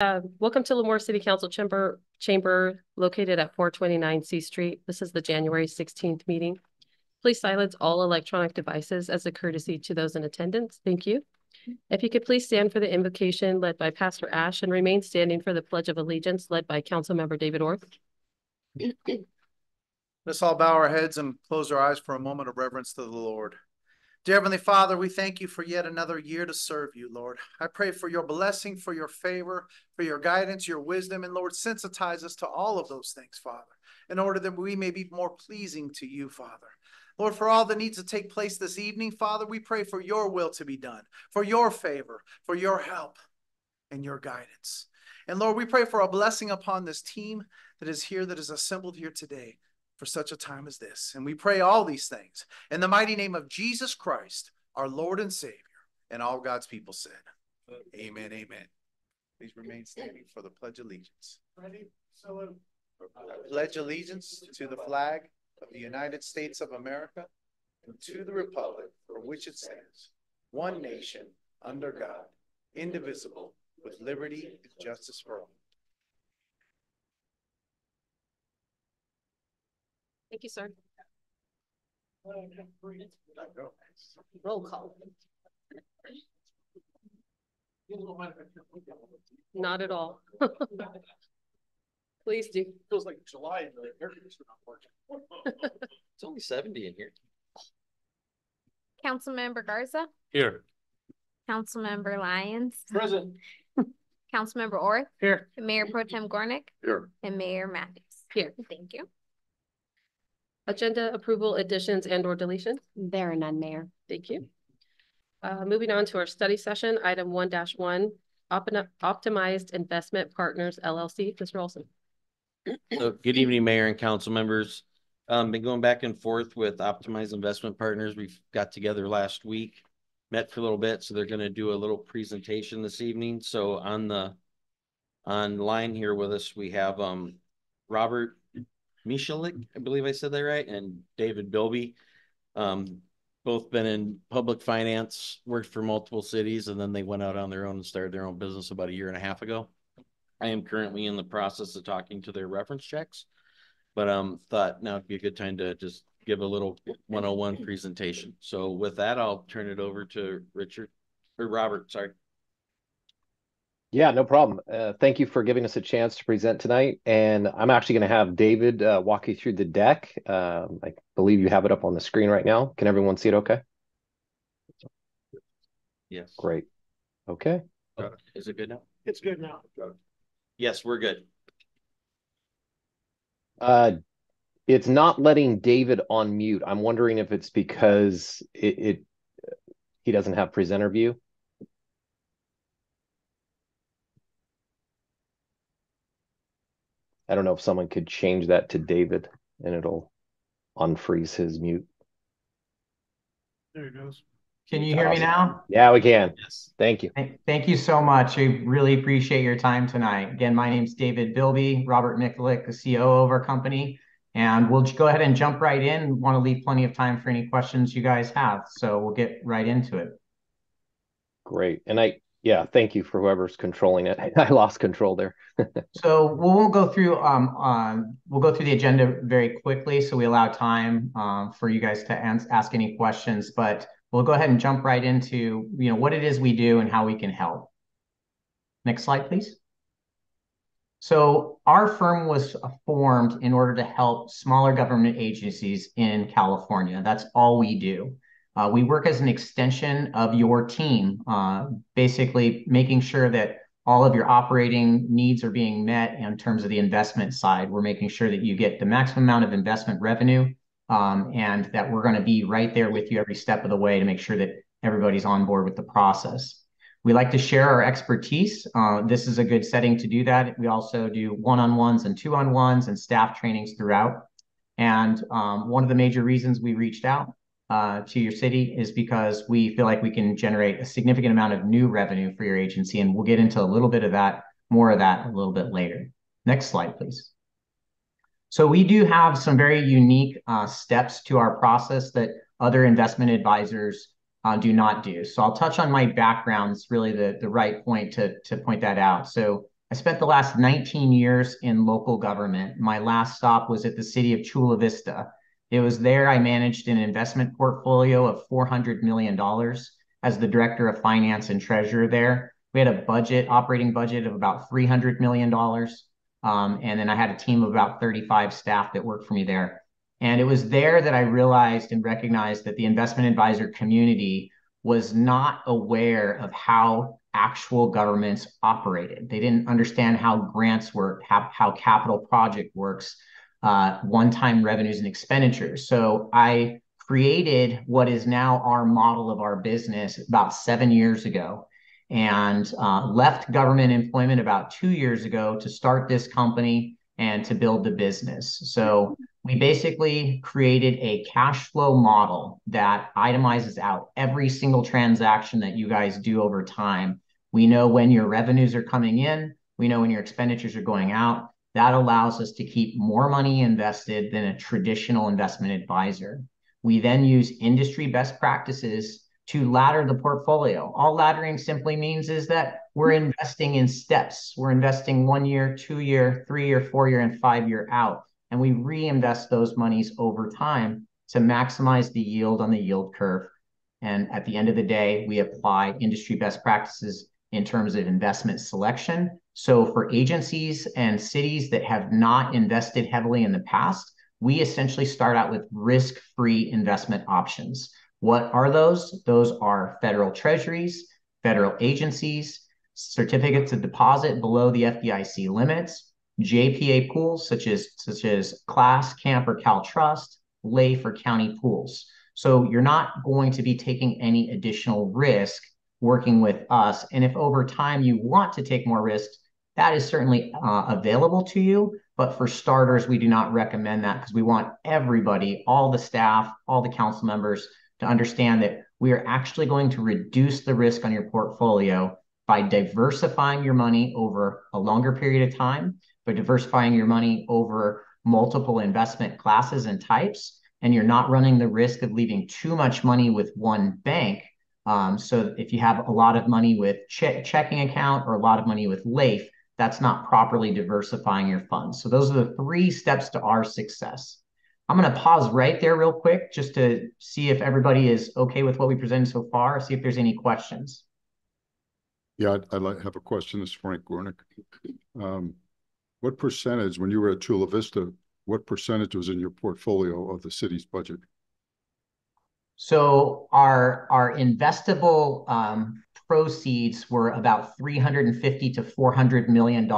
Welcome to Lemoore City Council Chamber located at 429 C Street. This is the January 16th meeting. Please silence all electronic devices as a courtesy to those in attendance. Thank you. If you could please stand for the invocation led by Pastor Ash and remain standing for the Pledge of Allegiance led by Councilmember David Orth. Let's all bow our heads and close our eyes for a moment of reverence to the Lord. Dear Heavenly Father, we thank you for yet another year to serve you, Lord. I pray for your blessing, for your favor, for your guidance, your wisdom, and Lord, sensitize us to all of those things, Father, in order that we may be more pleasing to you, Father. Lord, for all that needs to take place this evening, Father, we pray for your will to be done, for your favor, for your help, and your guidance. And Lord, we pray for a blessing upon this team that is here, that is assembled here today for such a time as this. And we pray all these things in the mighty name of Jesus Christ, our Lord and Savior, and all God's people said, amen, amen. Please remain standing for the Pledge of Allegiance. Ready? Salute. I pledge allegiance to the flag of the United States of America and to the republic for which it stands, one nation, under God, indivisible, with liberty and justice for all. Thank you, sir. Roll call. Not at all. Please do. Feels like July and the air conditioner not working. It's only 70 in here. Councilmember Garza. Here. Councilmember Lyons. Present. Councilmember Orth. Here. Mayor Pro Tem Gornick. Here. And Mayor Matthews. Here. Thank you. Agenda approval, additions, and/or deletions? There are none, Mayor. Thank you. Moving on to our study session, item 1-1, Optimized Investment Partners, LLC. Mr. Olson. So, good evening, Mayor and council members. Been going back and forth with Optimized Investment Partners. We've got together last week, met for a little bit, so they're going to do a little presentation this evening. So online here with us, we have Robert Michalik, I believe I said that right, and David Bilby. Both been in public finance, worked for multiple cities, and then they went out on their own and started their own business about 1.5 years ago. I am currently in the process of talking to their reference checks, but thought now would be a good time to just give a little 101 presentation. So with that, I'll turn it over to Robert, sorry. Yeah, no problem. Thank you for giving us a chance to present tonight. And I'm actually going to have David walk you through the deck. I believe you have it up on the screen right now. Can everyone see it okay? Yes. Great. Okay. Is it good now? It's good now. Yes, we're good. It's not letting David on mute. I'm wondering if it's because he doesn't have presenter view. I don't know if someone could change that to David and it'll unfreeze his mute. There it goes. Can you hear me now? Yeah, we can. Yes. Thank you. Thank you so much. I really appreciate your time tonight. Again, my name's David Bilby, Robert Michalik, the COO of our company, and we'll go ahead and jump right in. Want to leave plenty of time for any questions you guys have, so we'll get right into it. Great. And thank you for whoever's controlling it. I lost control there. So we'll go through the agenda very quickly, so we allow time for you guys to ask any questions. But we'll go ahead and jump right into what it is we do and how we can help. Next slide, please. So our firm was formed in order to help smaller government agencies in California. That's all we do. We work as an extension of your team, basically making sure that all of your operating needs are being met in terms of the investment side. We're making sure that you get the maximum amount of investment revenue, and that we're going to be right there with you every step of the way to make sure that everybody's on board with the process. We like to share our expertise. This is a good setting to do that. We also do one-on-ones and two-on-ones and staff trainings throughout. And one of the major reasons we reached out to your city is because we feel like we can generate a significant amount of new revenue for your agency. And we'll get into a little bit of that, more of that a little bit later. Next slide, please. So we do have some very unique steps to our process that other investment advisors do not do. So I'll touch on my background. It's really the right point to point that out. So I spent the last 19 years in local government. My last stop was at the city of Chula Vista. It was there I managed an investment portfolio of $400 million as the director of finance and treasurer there. We had a operating budget of about $300 million. And then I had a team of about 35 staff that worked for me there. And it was there that I realized and recognized that the investment advisor community was not aware of how actual governments operated. They didn't understand how grants work, how capital project works, one-time revenues and expenditures. So I created what is now our model of our business about 7 years ago, and left government employment about 2 years ago to start this company and to build the business. So we basically created a cash flow model that itemizes out every single transaction that you guys do over time. We know when your revenues are coming in, we know when your expenditures are going out. That allows us to keep more money invested than a traditional investment advisor. We then use industry best practices to ladder the portfolio. All laddering simply means is that we're investing in steps. We're investing 1 year, 2 year, 3 year, 4 year, and 5 year out. And we reinvest those monies over time to maximize the yield on the yield curve. And at the end of the day, we apply industry best practices in terms of investment selection. So for agencies and cities that have not invested heavily in the past, we essentially start out with risk-free investment options. What are those? Those are federal treasuries, federal agencies, certificates of deposit below the FDIC limits, JPA pools such as Class, Camp, or Cal Trust, LAIF, or county pools. So you're not going to be taking any additional risk working with us. And if over time you want to take more risks, that is certainly available to you. But for starters, we do not recommend that because we want everybody, all the staff, all the council members to understand that we are actually going to reduce the risk on your portfolio by diversifying your money over a longer period of time, by diversifying your money over multiple investment classes and types, and you're not running the risk of leaving too much money with one bank. So if you have a lot of money with checking account or a lot of money with LAIF, that's not properly diversifying your funds. So those are the 3 steps to our success. I'm going to pause right there real quick just to see if everybody is okay with what we presented so far, see if there's any questions. Yeah, I'd like to have a question. This is Frank Gornick. What percentage, when you were at Chula Vista, what percentage was in your portfolio of the city's budget? So our investable proceeds were about $350 to $400 million.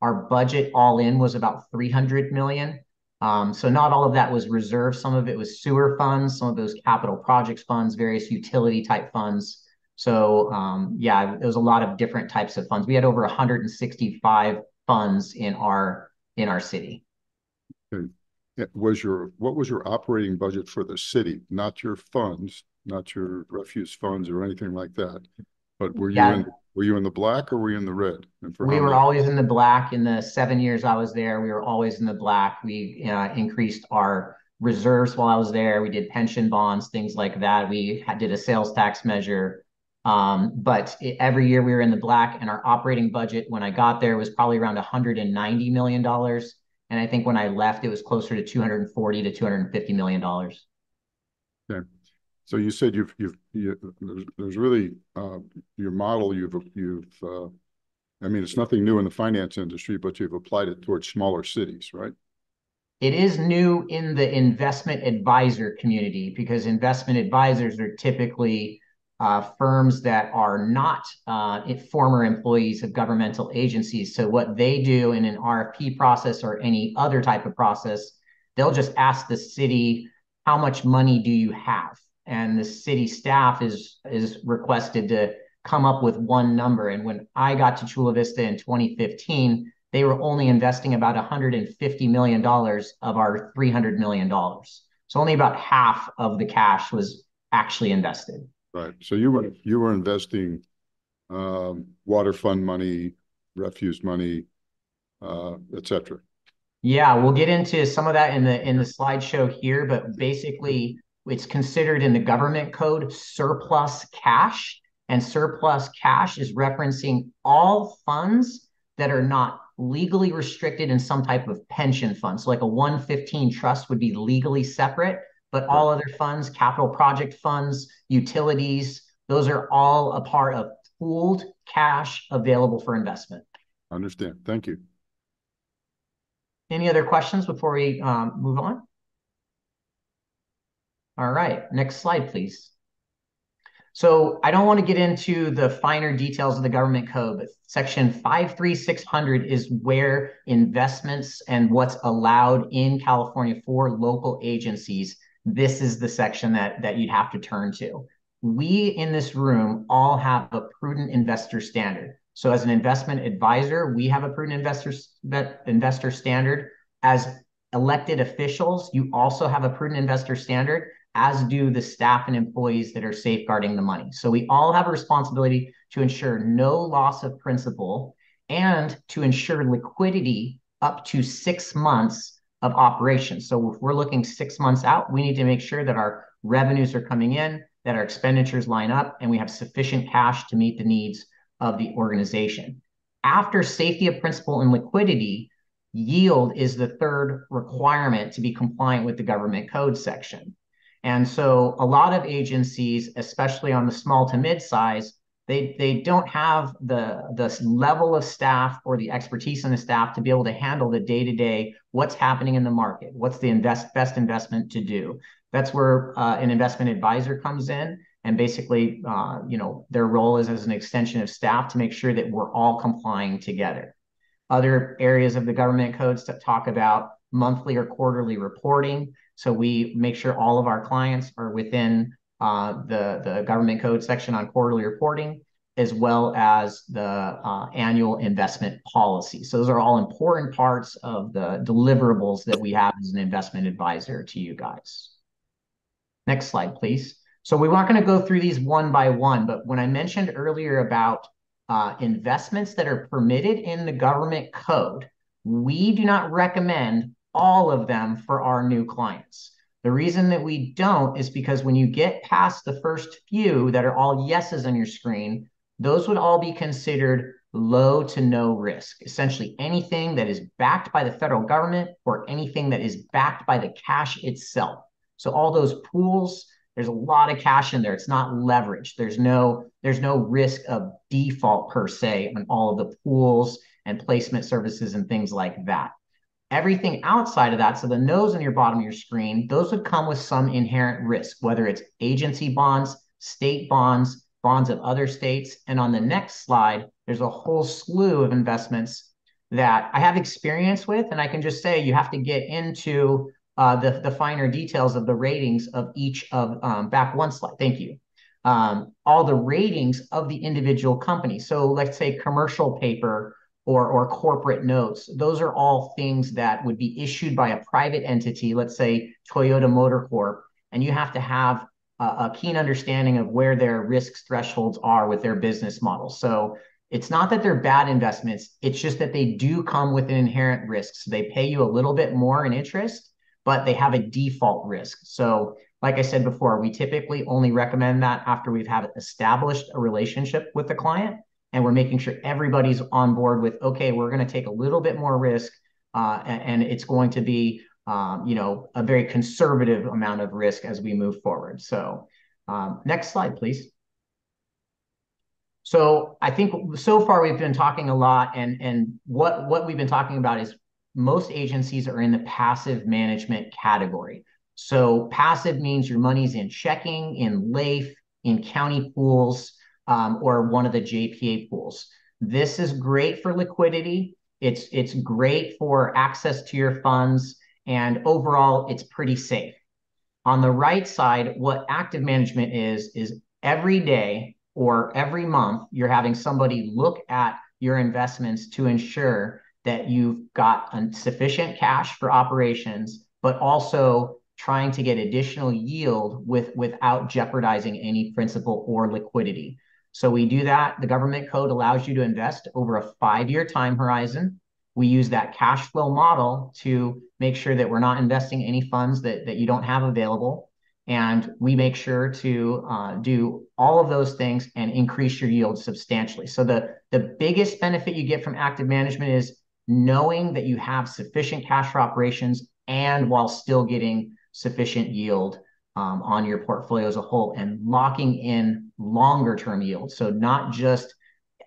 Our budget all in was about $300 million. So not all of that was reserved. Some of it was sewer funds, some of those capital projects funds, various utility type funds. So yeah, there was a lot of different types of funds. We had over 165 funds in our city. Okay. What was your operating budget for the city? Not your funds, not your refuse funds or anything like that. But were you in the black or were you in the red? We were always in the black. In the 7 years I was there, we were always in the black. We increased our reserves while I was there. We did pension bonds, things like that. We did a sales tax measure. But every year we were in the black, and our operating budget when I got there was probably around $190 million. And I think when I left, it was closer to $240 to $250 million. Okay. So you said there's really your model. I mean, it's nothing new in the finance industry, but you've applied it towards smaller cities, right? It is new in the investment advisor community because investment advisors are typically firms that are not former employees of governmental agencies. So what they do in an RFP process or any other type of process, they'll just ask the city, how much money do you have? And the city staff is requested to come up with one number. And when I got to Chula Vista in 2015, they were only investing about $150 million of our $300 million. So only about half of the cash was actually invested. Right. So you were investing water fund money, refuse money, et cetera. Yeah, we'll get into some of that in the slideshow here, but basically it's considered in the government code surplus cash, and surplus cash is referencing all funds that are not legally restricted in some type of pension fund. So like a 115 trust would be legally separate, but all other funds, capital project funds, utilities, those are all a part of pooled cash available for investment. Understand. Thank you. Any other questions before we move on? All right, next slide, please. So I don't want to get into the finer details of the government code, but section 53600 is where investments and what's allowed in California for local agencies. This is the section that you'd have to turn to. We in this room all have a prudent investor standard. So as an investment advisor, we have a prudent investor standard. As elected officials, you also have a prudent investor standard, as do the staff and employees that are safeguarding the money. So we all have a responsibility to ensure no loss of principal and to ensure liquidity up to 6 months of operation. So if we're looking 6 months out, we need to make sure that our revenues are coming in, that our expenditures line up, and we have sufficient cash to meet the needs of the organization. After safety of principal and liquidity, yield is the third requirement to be compliant with the government code section. And so a lot of agencies, especially on the small to mid-size, they don't have the level of staff or the expertise in the staff to be able to handle the day-to-day, what's happening in the market, what's the best investment to do. That's where an investment advisor comes in, and basically, their role is as an extension of staff to make sure that we're all complying together. Other areas of the government codes that talk about monthly or quarterly reporting. So we make sure all of our clients are within the government code section on quarterly reporting, as well as the annual investment policy. So those are all important parts of the deliverables that we have as an investment advisor to you guys. Next slide, please. So we're not going to go through these one by one, but when I mentioned earlier about investments that are permitted in the government code, we do not recommend all of them for our new clients. The reason that we don't is because when you get past the first few that are all yeses on your screen, those would all be considered low to no risk. Essentially anything that is backed by the federal government or anything that is backed by the cash itself. So all those pools, there's a lot of cash in there. It's not leveraged. There's no risk of default per se on all of the pools and placement services and things like that. Everything outside of that, so the no's on your bottom of your screen, those would come with some inherent risk, whether it's agency bonds, state bonds, bonds of other states. And on the next slide, there's a whole slew of investments that I have experience with, and I can just say you have to get into the finer details of the ratings of each of, back one slide, thank you. All the ratings of the individual companies. So let's say commercial paper or corporate notes. Those are all things that would be issued by a private entity, let's say Toyota Motor Corp, and you have to have a keen understanding of where their risk thresholds are with their business model. So it's not that they're bad investments, it's just that they do come with an inherent risk. So they pay you a little bit more in interest, but they have a default risk. So like I said before, we typically only recommend that after we've established a relationship with the client, and we're making sure everybody's on board with, okay, we're going to take a little bit more risk, and it's going to be, a very conservative amount of risk as we move forward. So next slide, please. So I think so far we've been talking a lot, and what we've been talking about is most agencies are in the passive management category. So passive means your money's in checking, in LAIF, in county pools, or one of the JPA pools. This is great for liquidity. It's great for access to your funds, and overall, it's pretty safe. On the right side, what active management is every day or every month, you're having somebody look at your investments to ensure that you've got sufficient cash for operations, but also trying to get additional yield without jeopardizing any principal or liquidity. So we do that. The government code allows you to invest over a 5-year time horizon. We use that cash flow model to make sure that we're not investing any funds that you don't have available. And we make sure to do all of those things and increase your yield substantially. So the biggest benefit you get from active management is knowing that you have sufficient cash for operations and while still getting sufficient yield on your portfolio as a whole, and locking in longer term yield. So not just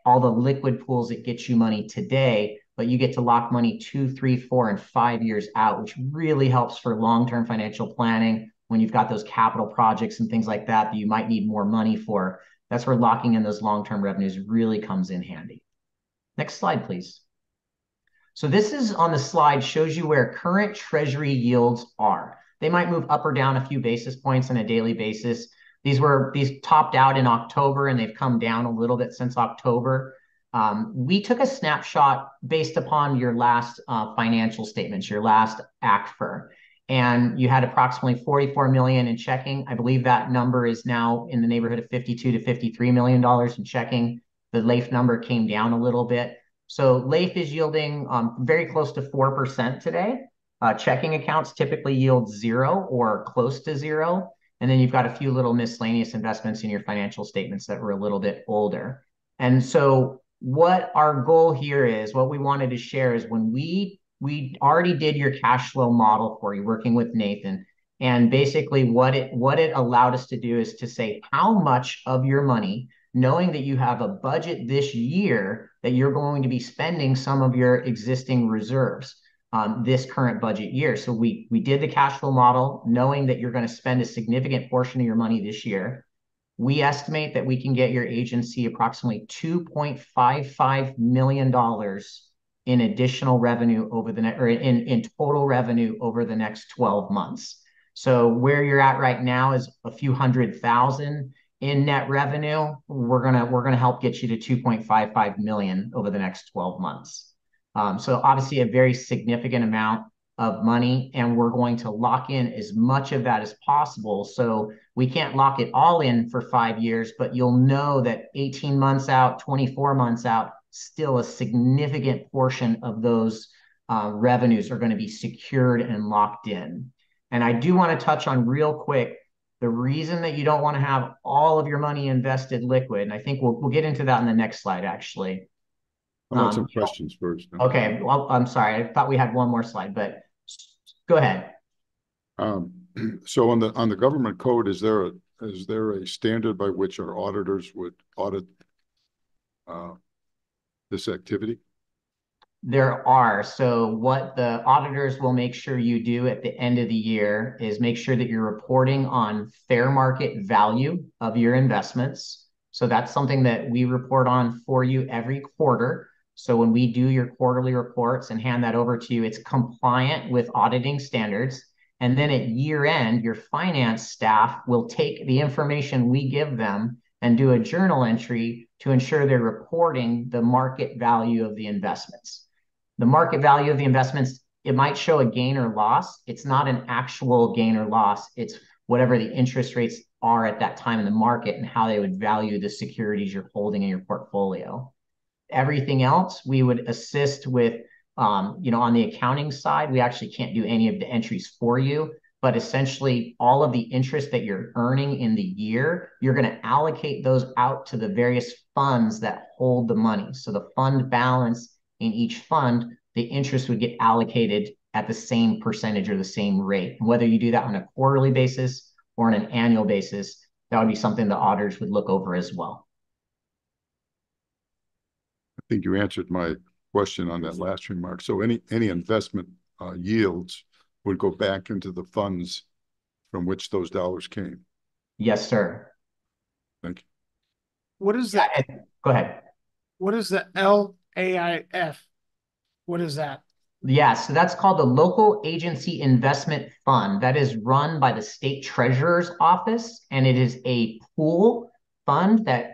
all the liquid pools that get you money today, but you get to lock money 2, 3, 4, and 5 years out, which really helps for long-term financial planning when you've got those capital projects and things like that you might need more money for. That's where locking in those long-term revenues really comes in handy. Next slide, please. So this is on the slide, shows you where current treasury yields are. They might move up or down a few basis points on a daily basis. These topped out in October and they've come down a little bit since October. We took a snapshot based upon your last financial statements, your last ACFR, and you had approximately 44 million in checking. I believe that number is now in the neighborhood of 52 to 53 million dollars in checking. The LAIF number came down a little bit. So LAIF is yielding very close to 4% today. Checking accounts typically yield 0 or close to 0. And then you've got a few little miscellaneous investments in your financial statements that were a little bit older. And so what our goal here is, what we wanted to share is when we already did your cash flow model for you, working with Nathan. And basically what it allowed us to do is to say how much of your money, knowing that you have a budget this year that you're going to be spending some of your existing reserves this current budget year. So we did the cash flow model, knowing that you're going to spend a significant portion of your money this year. We estimate that we can get your agency approximately $2.55 million in additional revenue over the next, or in total revenue over the next 12 months. So where you're at right now is a few $100,000 in net revenue. We're gonna help get you to 2.55 million over the next 12 months. So obviously a very significant amount of money, and we're going to lock in as much of that as possible. So we can't lock it all in for 5 years, but you'll know that 18 months out, 24 months out, still a significant portion of those revenues are going to be secured and locked in. And I do want to touch on real quick the reason that you don't want to have all of your money invested liquid. And I think we'll get into that in the next slide, actually. I want some questions first. Okay, well, I'm sorry. I thought we had one more slide, but go ahead. So on the government code, is there a standard by which our auditors would audit this activity? There are. So what the auditors will make sure you do at the end of the year is make sure that you're reporting on fair market value of your investments. So that's something that we report on for you every quarter. So when we do your quarterly reports and hand that over to you, it's compliant with auditing standards. And then at year end, your finance staff will take the information we give them and do a journal entry to ensure they're reporting the market value of the investments. The market value of the investments, it might show a gain or loss. It's not an actual gain or loss. It's whatever the interest rates are at that time in the market and how they would value the securities you're holding in your portfolio. Everything else, we would assist with, on the accounting side, we actually can't do any of the entries for you, but essentially all of the interest that you're earning in the year, you're going to allocate those out to the various funds that hold the money. So the fund balance in each fund, the interest would get allocated at the same percentage or the same rate. And whether you do that on a quarterly basis or on an annual basis, that would be something the auditors would look over as well. I think you answered my question on that last remark. So any investment yields would go back into the funds from which those dollars came. Yes, sir. Thank you. What is that? Go ahead. What is the LAIF? What is that? Yeah, so that's called the Local Agency Investment Fund. That is run by the State Treasurer's Office, and it is a pool fund that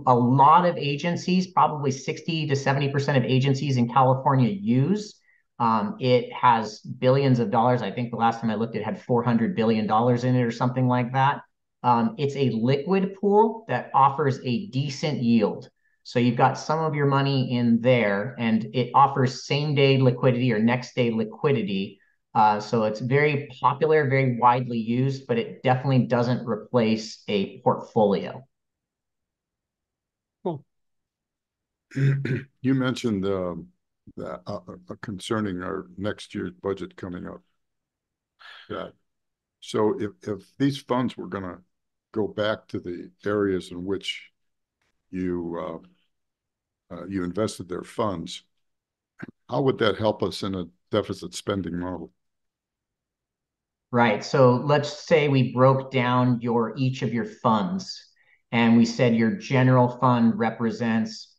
a lot of agencies, probably 60 to 70% of agencies in California use. It has billions of dollars. I think the last time I looked, it had $400 billion in it or something like that. It's a liquid pool that offers a decent yield. So you've got some of your money in there, and it offers same-day liquidity or next-day liquidity So it's very popular, very widely used, but it definitely doesn't replace a portfolio. You mentioned that concerning our next year's budget coming up. Yeah. So if these funds were going to go back to the areas in which you you invested their funds, how would that help us in a deficit spending model? Right. So let's say we broke down each of your funds and we said your general fund represents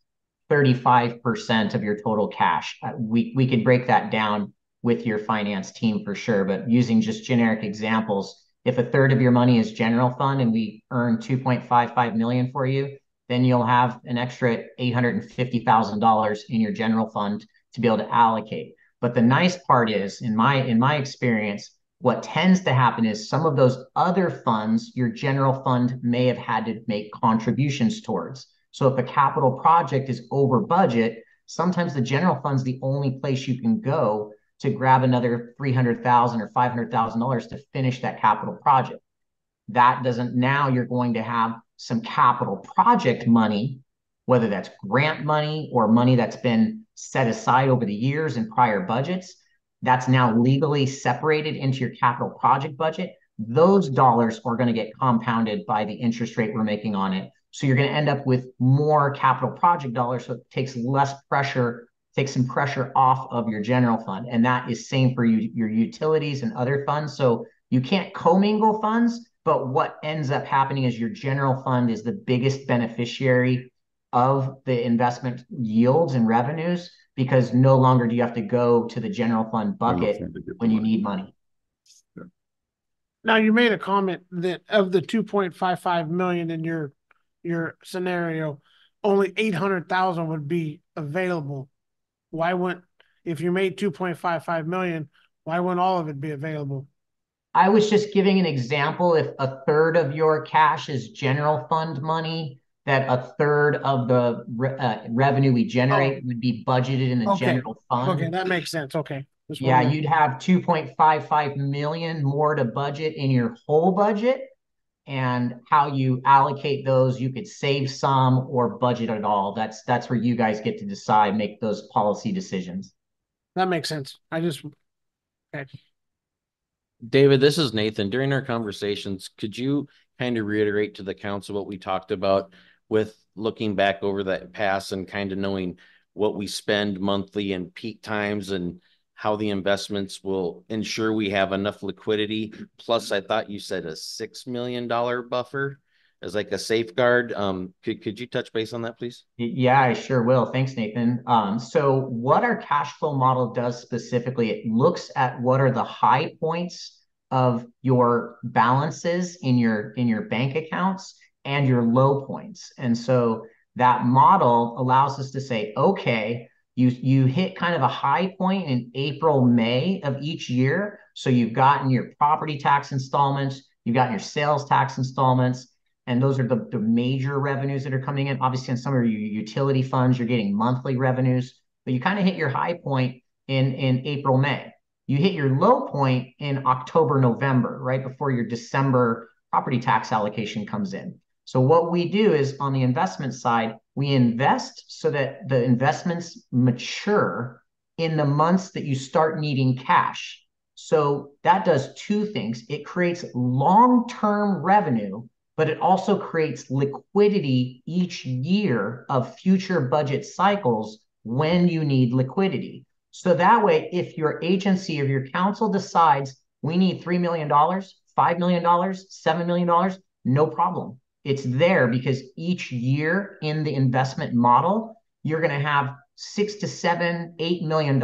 35% of your total cash. We could break that down with your finance team for sure, but using just generic examples, if a third of your money is general fund and we earn 2.55 million for you, then you'll have an extra $850,000 in your general fund to be able to allocate. But the nice part is, in my experience, what tends to happen is some of those other funds, your general fund may have had to make contributions towards. So if a capital project is over budget, sometimes the general fund's the only place you can go to grab another $300,000 or $500,000 to finish that capital project. That doesn't, now you're going to have some capital project money, whether that's grant money or money that's been set aside over the years in prior budgets, that's now legally separated into your capital project budget. Those dollars are going to get compounded by the interest rate we're making on it. So you're going to end up with more capital project dollars. So it takes less pressure, takes some pressure off of your general fund. And that is same for your utilities and other funds. So you can't commingle funds, but what ends up happening is your general fund is the biggest beneficiary of the investment yields and revenues, because no longer do you have to go to the general fund bucket when you need money. Yeah. Now, you made a comment that of the 2.55 million in your scenario, only 800,000 would be available. Why wouldn't, if you made 2.55 million, why wouldn't all of it be available? I was just giving an example. If a third of your cash is general fund money, that a third of the revenue we generate would be budgeted in the general fund. Okay, that makes sense. Okay. Yeah, you'd have 2.55 million more to budget in your whole budget. And how you allocate those, you could save some or budget it all. That's where you guys get to decide, make those policy decisions. That makes sense. Okay. David, this is Nathan. During our conversations, could you kind of reiterate to the council what we talked about with looking back over that past and kind of knowing what we spend monthly and peak times and how the investments will ensure we have enough liquidity? Plus, I thought you said a $6 million buffer as like a safeguard. Could you touch base on that, please? Yeah, I sure will. Thanks, Nathan. So what our cash flow model does specifically, it looks at what are the high points of your balances in your bank accounts and your low points. And so that model allows us to say, okay, you hit kind of a high point in April, May of each year. So you've gotten your property tax installments, you've gotten your sales tax installments, and those are the major revenues that are coming in. Obviously, in some of your utility funds, you're getting monthly revenues, but you kind of hit your high point in April, May. You hit your low point in October, November, right before your December property tax allocation comes in. So what we do is on the investment side, we invest so that the investments mature in the months that you start needing cash. So that does two things. It creates long-term revenue, but it also creates liquidity each year of future budget cycles when you need liquidity. So that way, if your agency or your council decides we need $3 million, $5 million, $7 million, no problem. It's there because each year in the investment model, you're going to have $6 to $7, $8 million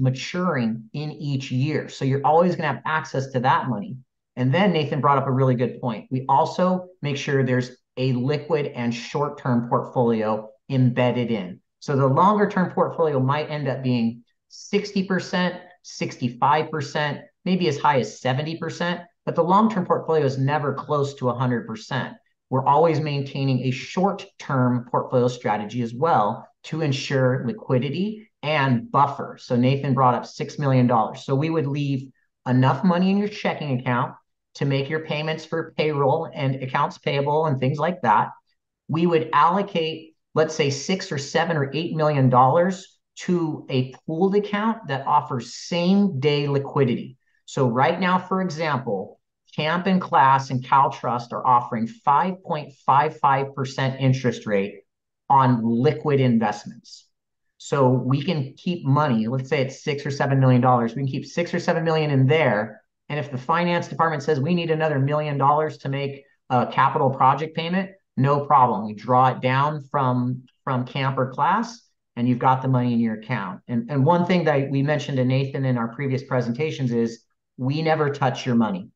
maturing in each year. So you're always going to have access to that money. And then Nathan brought up a really good point. We also make sure there's a liquid and short-term portfolio embedded in. So the longer-term portfolio might end up being 60%, 65%, maybe as high as 70%, but the long-term portfolio is never close to 100%. We're always maintaining a short-term portfolio strategy as well to ensure liquidity and buffer. So Nathan brought up $6 million. So we would leave enough money in your checking account to make your payments for payroll and accounts payable and things like that. We would allocate, let's say, $6 or $7 or $8 million to a pooled account that offers same day liquidity. So right now, for example, Camp and Class and CalTrust are offering 5.55% interest rate on liquid investments. So we can keep money, let's say it's $6 or $7 million. We can keep 6 or 7 million in there. And if the finance department says we need another $1 million to make a capital project payment, no problem. We draw it down from Camp or Class, and you've got the money in your account. And one thing that we mentioned to Nathan in our previous presentations is we never touch your money.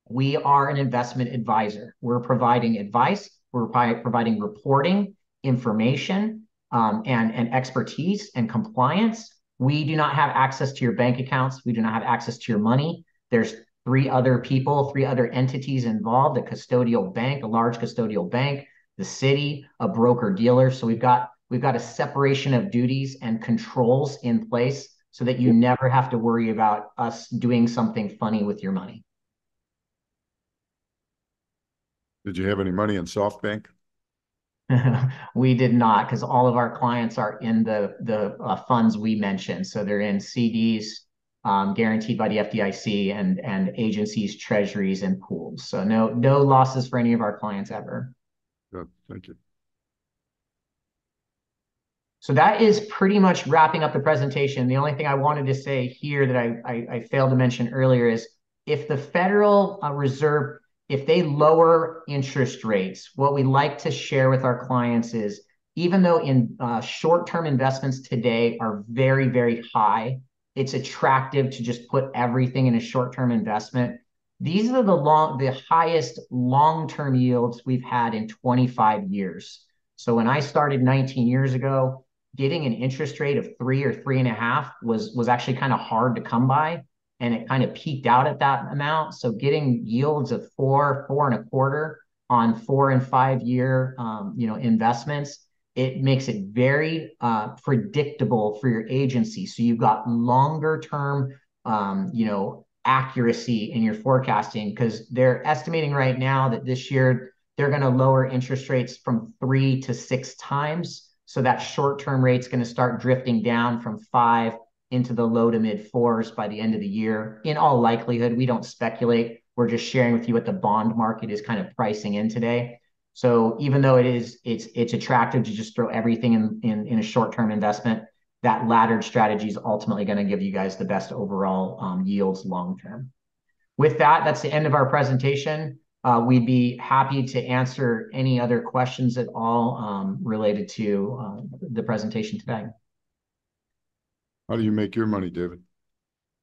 We are an investment advisor. We're providing advice. We're providing reporting, information, and expertise and compliance. We do not have access to your bank accounts. We do not have access to your money. There's three other entities involved: a custodial bank, a large custodial bank, the city, a broker dealer. So we've got a separation of duties and controls in place so that you never have to worry about us doing something funny with your money. Did you have any money in SoftBank? We did not, because all of our clients are in the funds we mentioned. So they're in CDs, guaranteed by the FDIC, and agencies, treasuries, and pools. So no losses for any of our clients ever. Good, thank you. So that is pretty much wrapping up the presentation. The only thing I wanted to say here that I failed to mention earlier is if the Federal Reserve, if they lower interest rates, what we like to share with our clients is, even though in short-term investments today are very, very high, it's attractive to just put everything in a short-term investment. These are the highest long-term yields we've had in 25 years. So when I started 19 years ago, getting an interest rate of 3 or 3.5 was actually kind of hard to come by, and it kind of peaked out at that amount. So getting yields of 4.25 on 4 and 5 year investments, it makes it very predictable for your agency. So you've got longer term accuracy in your forecasting, because they're estimating right now that this year they're going to lower interest rates from 3 to 6 times. So that short-term rate's going to start drifting down from 5 into the low to mid 4s by the end of the year. In all likelihood, we don't speculate. We're just sharing with you what the bond market is kind of pricing in today. So even though it's attractive to just throw everything in a short-term investment, that laddered strategy is ultimately going to give you guys the best overall yields long-term. With that, that's the end of our presentation. We'd be happy to answer any other questions at all related to the presentation today. How do you make your money, David?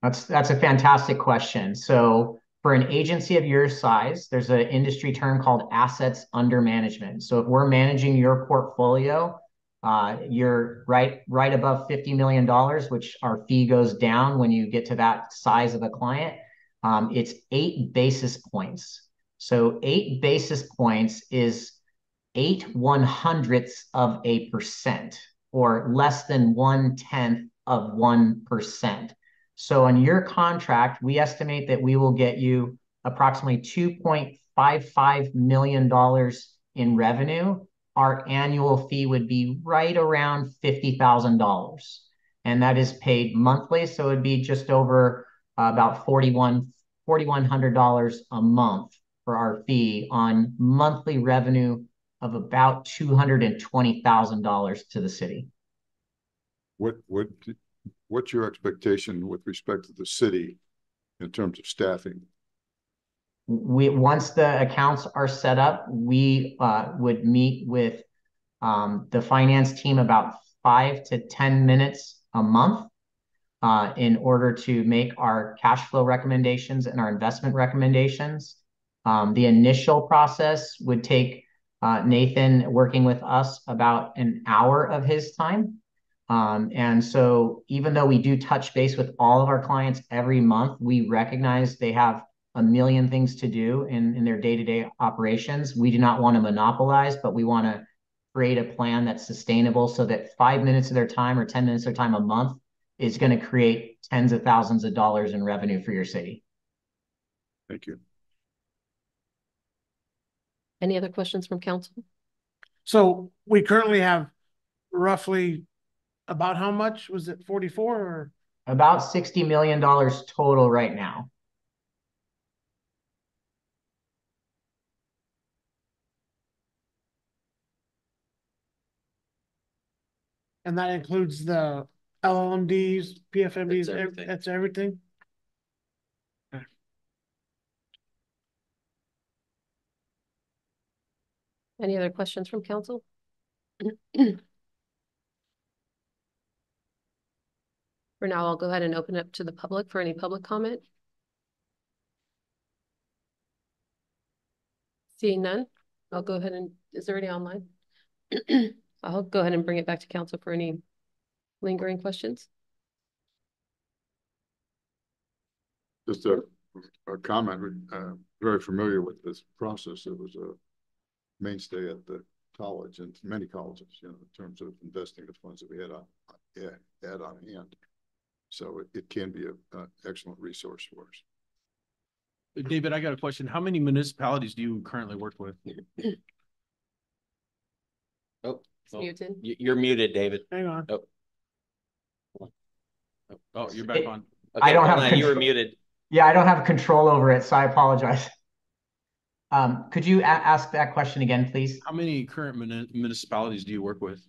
That's a fantastic question. So for an agency of your size, there's an industry term called assets under management. So if we're managing your portfolio, you're right above $50 million, which our fee goes down when you get to that size of a client. It's 8 basis points. So 8 basis points is 0.08%, or less than 1/10 of 1%. So on your contract, we estimate that we will get you approximately $2.55 million in revenue. Our annual fee would be right around $50,000. And that is paid monthly. So it'd be just over about $4,100 a month for our fee on monthly revenue of about $220,000 to the city. What's your expectation with respect to the city in terms of staffing? Once the accounts are set up, we would meet with the finance team about 5 to 10 minutes a month in order to make our cash flow recommendations and our investment recommendations. The initial process would take Nathan working with us about an hour of his time. And so even though we do touch base with all of our clients every month, we recognize they have a million things to do in their day-to-day operations. We do not want to monopolize, but we want to create a plan that's sustainable so that 5 minutes of their time or 10 minutes of their time a month is going to create tens of thousands of dollars in revenue for your city. Thank you. Any other questions from council? So we currently have roughly about how much? Was it 44 or? About $60 million total right now. And that includes the LLMDs, PFMDs, That's everything. that's everything? Any other questions from council? For now, I'll go ahead and open it up to the public for any public comment. Seeing none, I'll go ahead and, is there any online? I'll go ahead and bring it back to council for any lingering questions. Just a comment, very familiar with this process. It was a mainstay at the college and many colleges, you know, in terms of investing the funds that we had on hand. So it can be an excellent resource for us. David, I got a question. How many municipalities do you currently work with? Oh, Muted. you're muted, David. Hang on. Oh, you're back on. Okay, I don't hold have on, you were control. muted. Yeah, I don't have control over it, so I apologize. Could you ask that question again, please? How many current municipalities do you work with?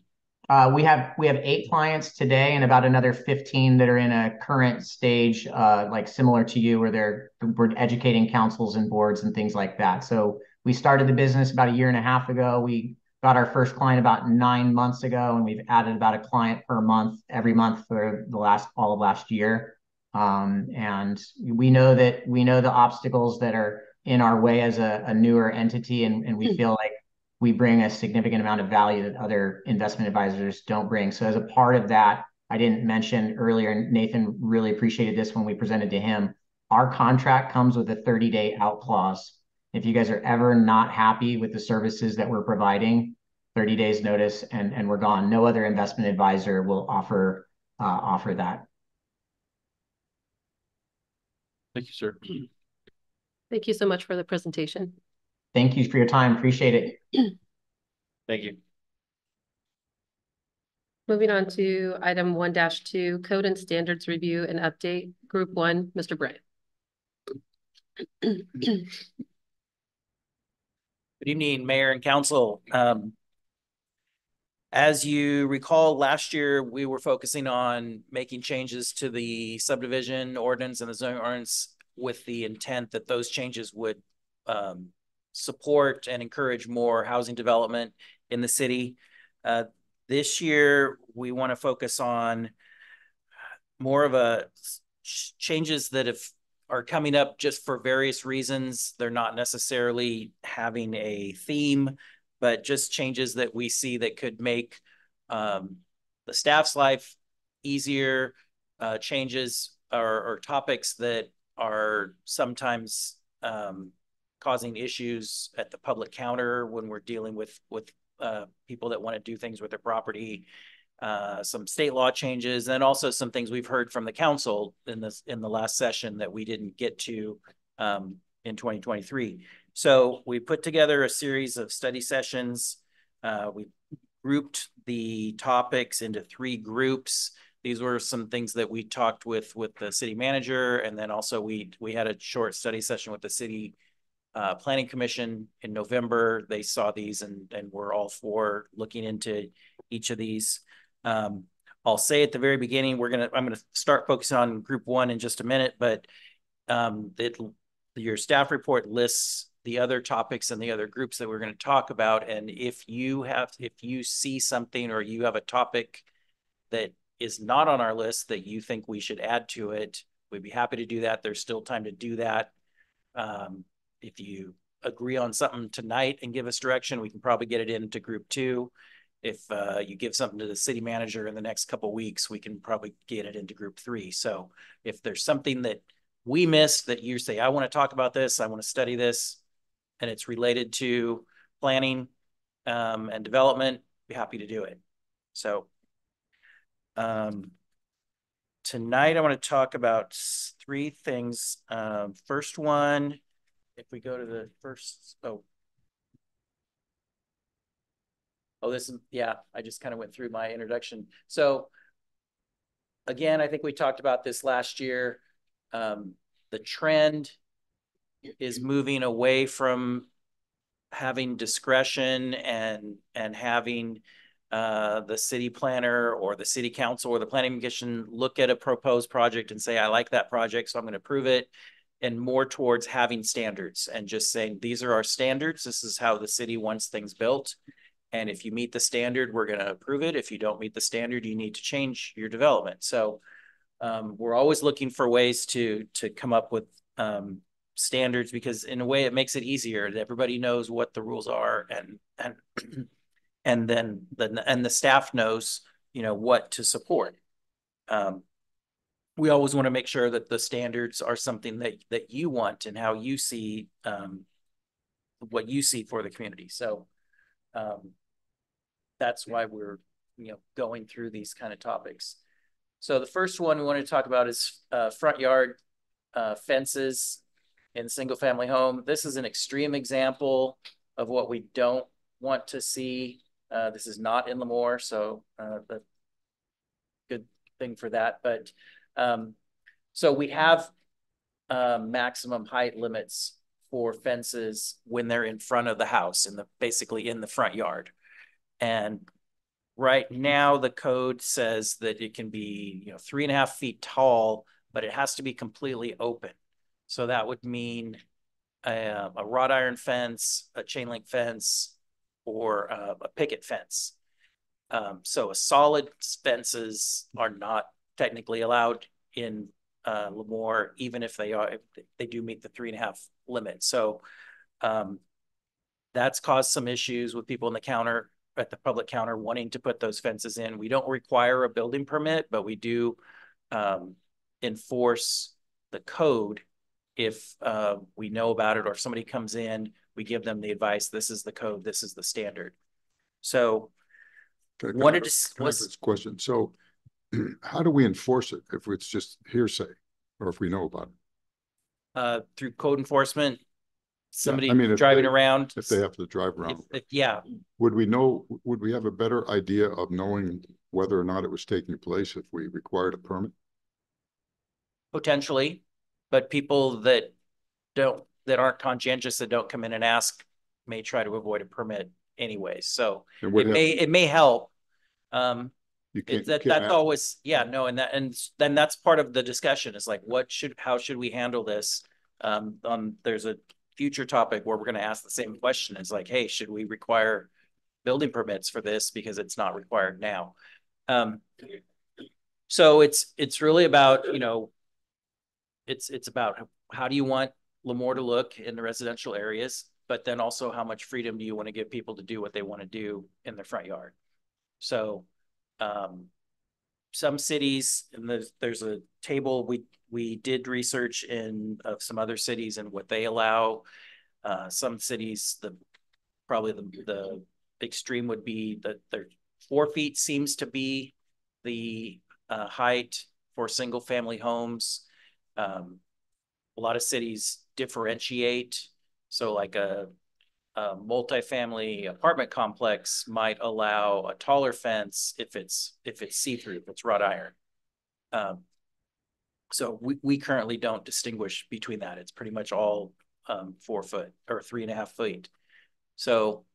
We have 8 clients today and about another 15 that are in a current stage, like similar to you, where we're educating councils and boards and things like that. So we started the business about a year and a half ago. We got our first client about 9 months ago, and we've added about a client per month, every month for all of last year. And we know the obstacles that are in our way as a newer entity, and we feel like we bring a significant amount of value that other investment advisors don't bring. So as a part of that, I didn't mention earlier, and Nathan really appreciated this when we presented to him, our contract comes with a 30-day out clause. If you guys are ever not happy with the services that we're providing, 30 days notice and we're gone. No other investment advisor will offer that. Thank you, sir. Thank you so much for the presentation. Thank you for your time. Appreciate it. Thank you. Moving on to item 1-2, Code and Standards Review and Update, Group 1, Mr. Bryant. Good evening, Mayor and Council. As you recall, last year we were focusing on making changes to the subdivision ordinance and the zoning ordinance with the intent that those changes would support and encourage more housing development in the city. This year, we want to focus on more of changes that are coming up just for various reasons. They're not necessarily having a theme, but just changes that we see that could make the staff's life easier, changes or topics that are sometimes causing issues at the public counter when we're dealing with people that want to do things with their property, some state law changes, and also some things we've heard from the council in the last session that we didn't get to in 2023. So we put together a series of study sessions. We grouped the topics into 3 groups. These were some things that we talked with the city manager, and then also we had a short study session with the city Planning Commission in November. They saw these and we're all for looking into each of these. I'll say at the very beginning, I'm gonna start focusing on Group 1 in just a minute, but your staff report lists the other topics and the other groups that we're going to talk about. And if you see something or you have a topic that is not on our list that you think we should add to it, we'd be happy to do that. There's still time to do that. If you agree on something tonight and give us direction, we can probably get it into Group 2. If you give something to the city manager in the next couple of weeks, we can probably get it into Group 3. So if there's something that we missed that you say, I want to talk about this, I want to study this, and it's related to planning and development, be happy to do it. So tonight I want to talk about 3 things. First one if we go to the first, oh, this is, yeah, I just kind of went through my introduction. So again, I think we talked about this last year. The trend is moving away from having discretion and having the city planner or the city council or the planning commission look at a proposed project and say, I like that project, so I'm going to approve it, and more towards having standards and just saying, these are our standards. This is how the city wants things built. And if you meet the standard, we're going to approve it. If you don't meet the standard, you need to change your development. So we're always looking for ways to come up with standards, because in a way it makes it easier. Everybody knows what the rules are, and then the staff knows, you know, what to support. We always want to make sure that the standards are something that you want and how you see what you see for the community. So that's why we're, you know, going through these kind of topics. So the first one we want to talk about is front yard fences in single family home. This is an extreme example of what we don't want to see. This is not in Lemoore, so the good thing for that. But so we have maximum height limits for fences when they're in front of the house, basically in the front yard. And right now the code says that it can be, you know, 3.5 feet tall, but it has to be completely open. So that would mean a wrought iron fence, a chain link fence, or a picket fence. So solid fences are not technically allowed in Lemoore, even if they do meet the 3.5 limit. So that's caused some issues with people at the public counter wanting to put those fences in. We don't require a building permit, but we do enforce the code. If we know about it, or if somebody comes in, we give them the advice, this is the code, this is the standard. So wanted to this question. So how do we enforce it if it's just hearsay or if we know about it? Through code enforcement, somebody if driving around. If they have to drive around. Yeah. Would we have a better idea of knowing whether or not it was taking place if we required a permit? Potentially, but people that aren't conscientious, that don't come in and ask, may try to avoid a permit anyway. So it may help. That's always, yeah, no, and then that's part of the discussion is like, how should we handle this? There's a future topic where we're going to ask the same question. It's like, hey, should we require building permits for this because it's not required now? So it's really about, you know, it's about how do you want Lemoore to look in the residential areas, but then also how much freedom do you want to give people to do what they want to do in their front yard? So some cities, and there's a table, we did research in some other cities and what they allow. Some cities, probably the extreme would be that 4 feet seems to be the height for single family homes. A lot of cities differentiate. So like a multifamily apartment complex might allow a taller fence if it's see-through, if it's wrought iron. So we currently don't distinguish between that. It's pretty much all 4 foot or 3.5 feet. So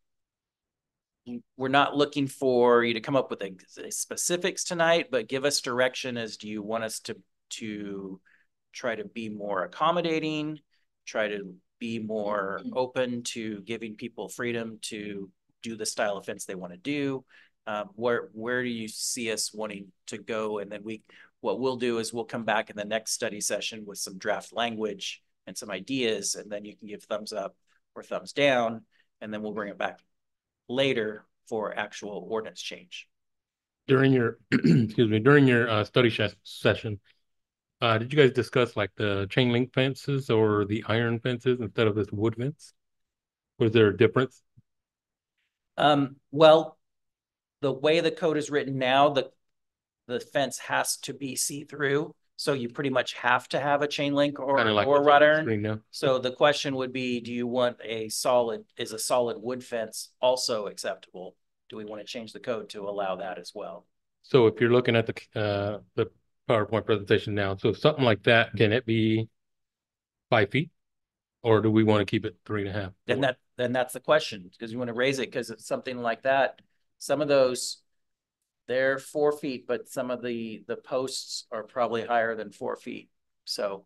we're not looking for you to come up with specifics tonight, but give us direction as do you want us to try to be more accommodating, try to be more open to giving people freedom to do the style of fence they want to do. Where do you see us wanting to go? And then what we'll do is we'll come back in the next study session with some draft language and some ideas, and then you can give thumbs up or thumbs down, and then we'll bring it back later for actual ordinance change. During your during your study session, did you guys discuss like the chain link fences or the iron fences instead of this wood fence? Was there a difference? Well, the way the code is written now, the fence has to be see-through. So you pretty much have to have a chain link or Kind of like or what's on wrought the iron. screen now. So the question would be, do you want is a solid wood fence also acceptable? Do we want to change the code to allow that as well? So if you're looking at the PowerPoint presentation now, so something like that, can it be 5 feet? Or do we want to keep it 3.5? Then that's the question, because you want to raise it, because it's something like that. Some of those, they're 4 feet, but some of the posts are probably higher than 4 feet. So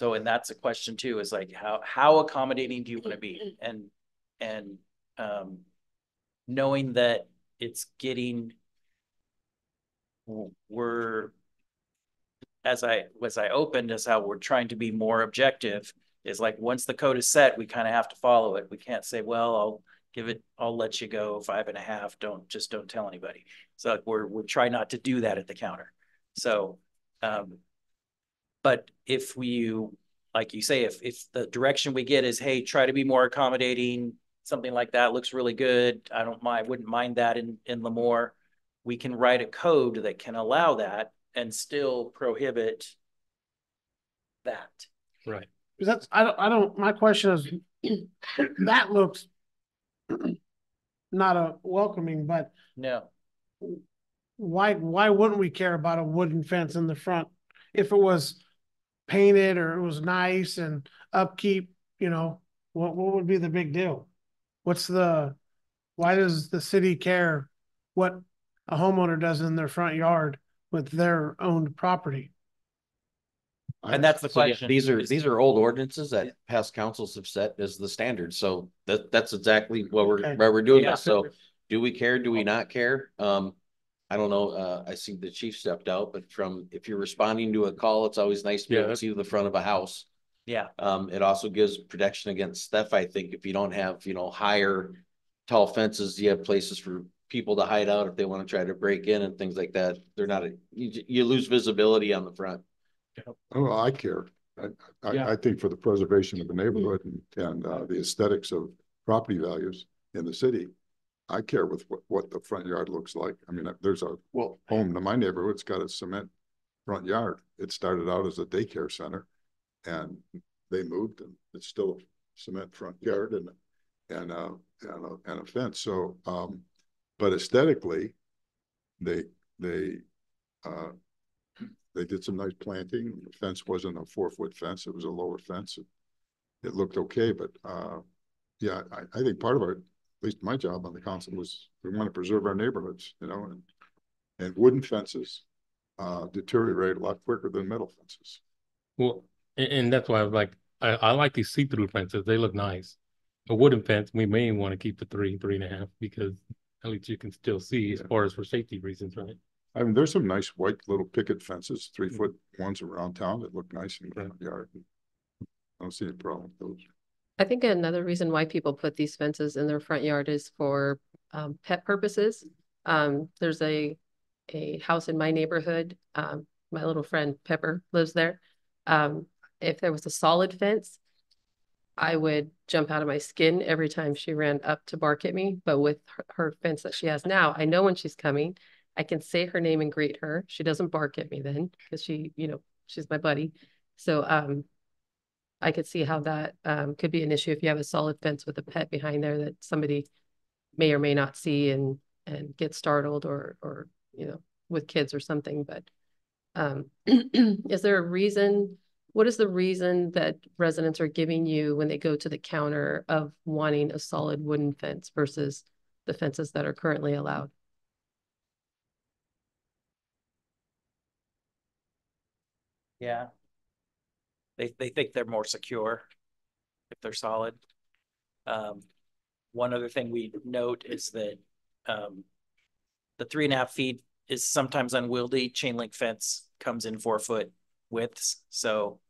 and that's a question too, is like how accommodating do you want to be? And knowing that it's getting, we're, as I opened, is how we're trying to be more objective, is like, once the code is set, we kind of have to follow it. We can't say, well, I'll let you go 5.5. Don't tell anybody. So we're trying not to do that at the counter. So, but if like you say, if the direction we get is, hey, try to be more accommodating, something like that looks really good, wouldn't mind that in Lemoore. We can write a code that can allow that and still prohibit that. Right. Because my question is, that looks not a welcoming, but No. why wouldn't we care about a wooden fence in the front? If it was painted or it was nice and upkeep, what would be the big deal? Why does the city care what a homeowner does in their front yard with their owned property? And that's the So, yeah, question. these are old ordinances that past councils have set as the standard. So that's exactly what we're doing Yeah. this. So do we care? Do we not care? I don't know. I see the chief stepped out, but if you're responding to a call, it's always nice to be able to see the front of a house. Yeah. It also gives protection against theft. I think if you don't have, higher tall fences, you have places for people to hide out if they want to try to break in and things like that. You lose visibility on the front. Oh, I care. I think for the preservation of the neighborhood and the aesthetics of property values in the city, I care with what the front yard looks like. I mean, there's a home in my neighborhood's got a cement front yard. It started out as a daycare center, and they moved, and it's still a cement front yard and a fence. So, but aesthetically, they did some nice planting. The fence wasn't a 4-foot fence; it was a lower fence. It looked okay, but yeah, I think part of our, at least my job on the council, was we want to preserve our neighborhoods, and wooden fences deteriorate a lot quicker than metal fences. Well, and that's why I like these see-through fences. They look nice. A wooden fence, we may want to keep the 3.5, because at least you can still see as far as for safety reasons, right? I mean, there's some nice white little picket fences, 3-foot ones around town that look nice in the front yard. I don't see any problem with those. I think another reason why people put these fences in their front yard is for pet purposes. There's a house in my neighborhood. My little friend Pepper lives there. If there was a solid fence, I would jump out of my skin every time she ran up to bark at me. But with her fence that she has now, I know when she's coming. I can say her name and greet her. She doesn't bark at me then, because she's my buddy. So I could see how that could be an issue if you have a solid fence with a pet behind there that somebody may or may not see and get startled or with kids or something. But is there a reason? What is the reason that residents are giving you when they go to the counter of wanting a solid wooden fence versus the fences that are currently allowed? Yeah. They think they're more secure if they're solid. One other thing we note is that the 3.5 feet is sometimes unwieldy. Chain link fence comes in 4-foot widths. So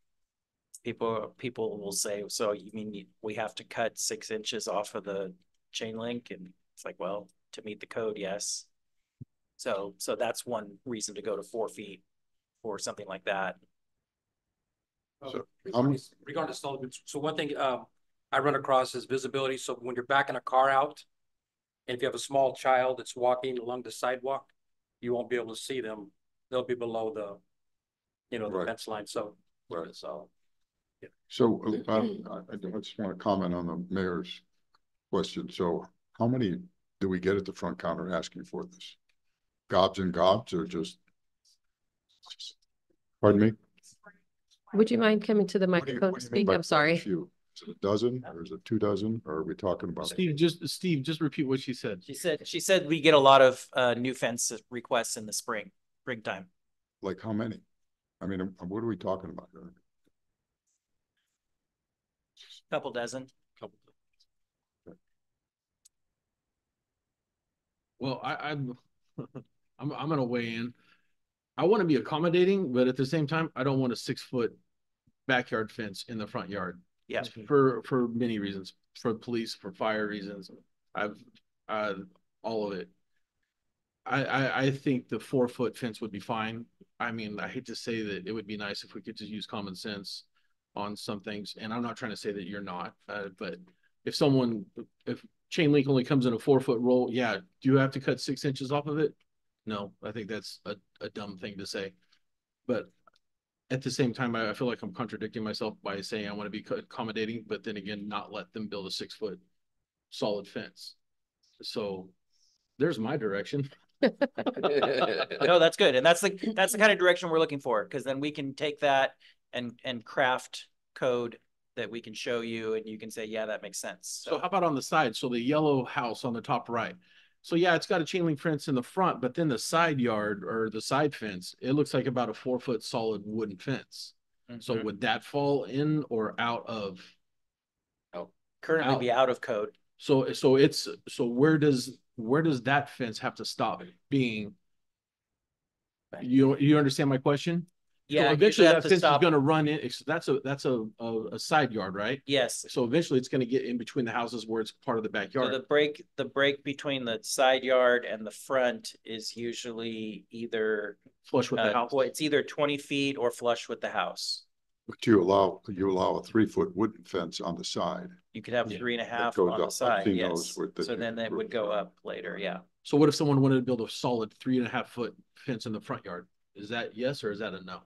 people will say, so you mean we have to cut 6 inches off of the chain link? And it's like, well, to meet the code, yes. So that's one reason to go to 4 feet or something like that. Regarding solid, so one thing I run across is visibility. So when you're backing a car out, and if you have a small child that's walking along the sidewalk, you won't be able to see them. They'll be below you know, the Right. fence line, so. Right. So. So I just want to comment on the mayor's question. So how many do we get at the front counter asking for this? Gobs and gobs or just? Pardon me? Would you mind coming to the What do you- microphone what to do you mean speak? by I'm sorry. quite a few? Is it a dozen or is it 2 dozen? Or are we talking about? Steve, just repeat what she said. She said we get a lot of new fence requests in the springtime. Like how many? I mean, what are we talking about here? Couple dozen. Well, I'm I'm gonna weigh in. I want to be accommodating, but at the same time, I don't want a 6 foot backyard fence in the front yard. Yeah. For many reasons, for police, for fire reasons. I've all of it. I think the 4 foot fence would be fine. I mean, I hate to say that it would be nice if we could just use common sense on some things. And I'm not trying to say that you're not, but if chain link only comes in a 4 foot roll, yeah, do you have to cut 6 inches off of it? No, I think that's a dumb thing to say. But at the same time, I feel like I'm contradicting myself by saying I want to be accommodating, but then again, not let them build a 6 foot solid fence. So there's my direction. No, that's good. And that's the kind of direction we're looking for, because then we can take that and craft code that we can show you and you can say, yeah, that makes sense. So how about on the side? So the yellow house on the top right. So yeah, it's got a chain link fence in the front, but then the side yard or the side fence, it looks like about a 4 foot solid wooden fence. So would that fall in or out of? Currently be out of code. So where does that fence have to stop being? You understand my question? Yeah. So eventually that to fence is stop. going to run in. That's a side yard, right? Yes. So eventually it's going to get in between the houses where it's part of the backyard. So the break between the side yard and the front is usually either flush with the house. It's either 20 feet or flush with the house. But you allow a 3 foot wooden fence on the side. You could have 3.5 goes on the up. I've side. seen Yes. those with the- So then it would go up later. Yeah. So what if someone wanted to build a solid 3.5 foot fence in the front yard? Is that yes or is that a no?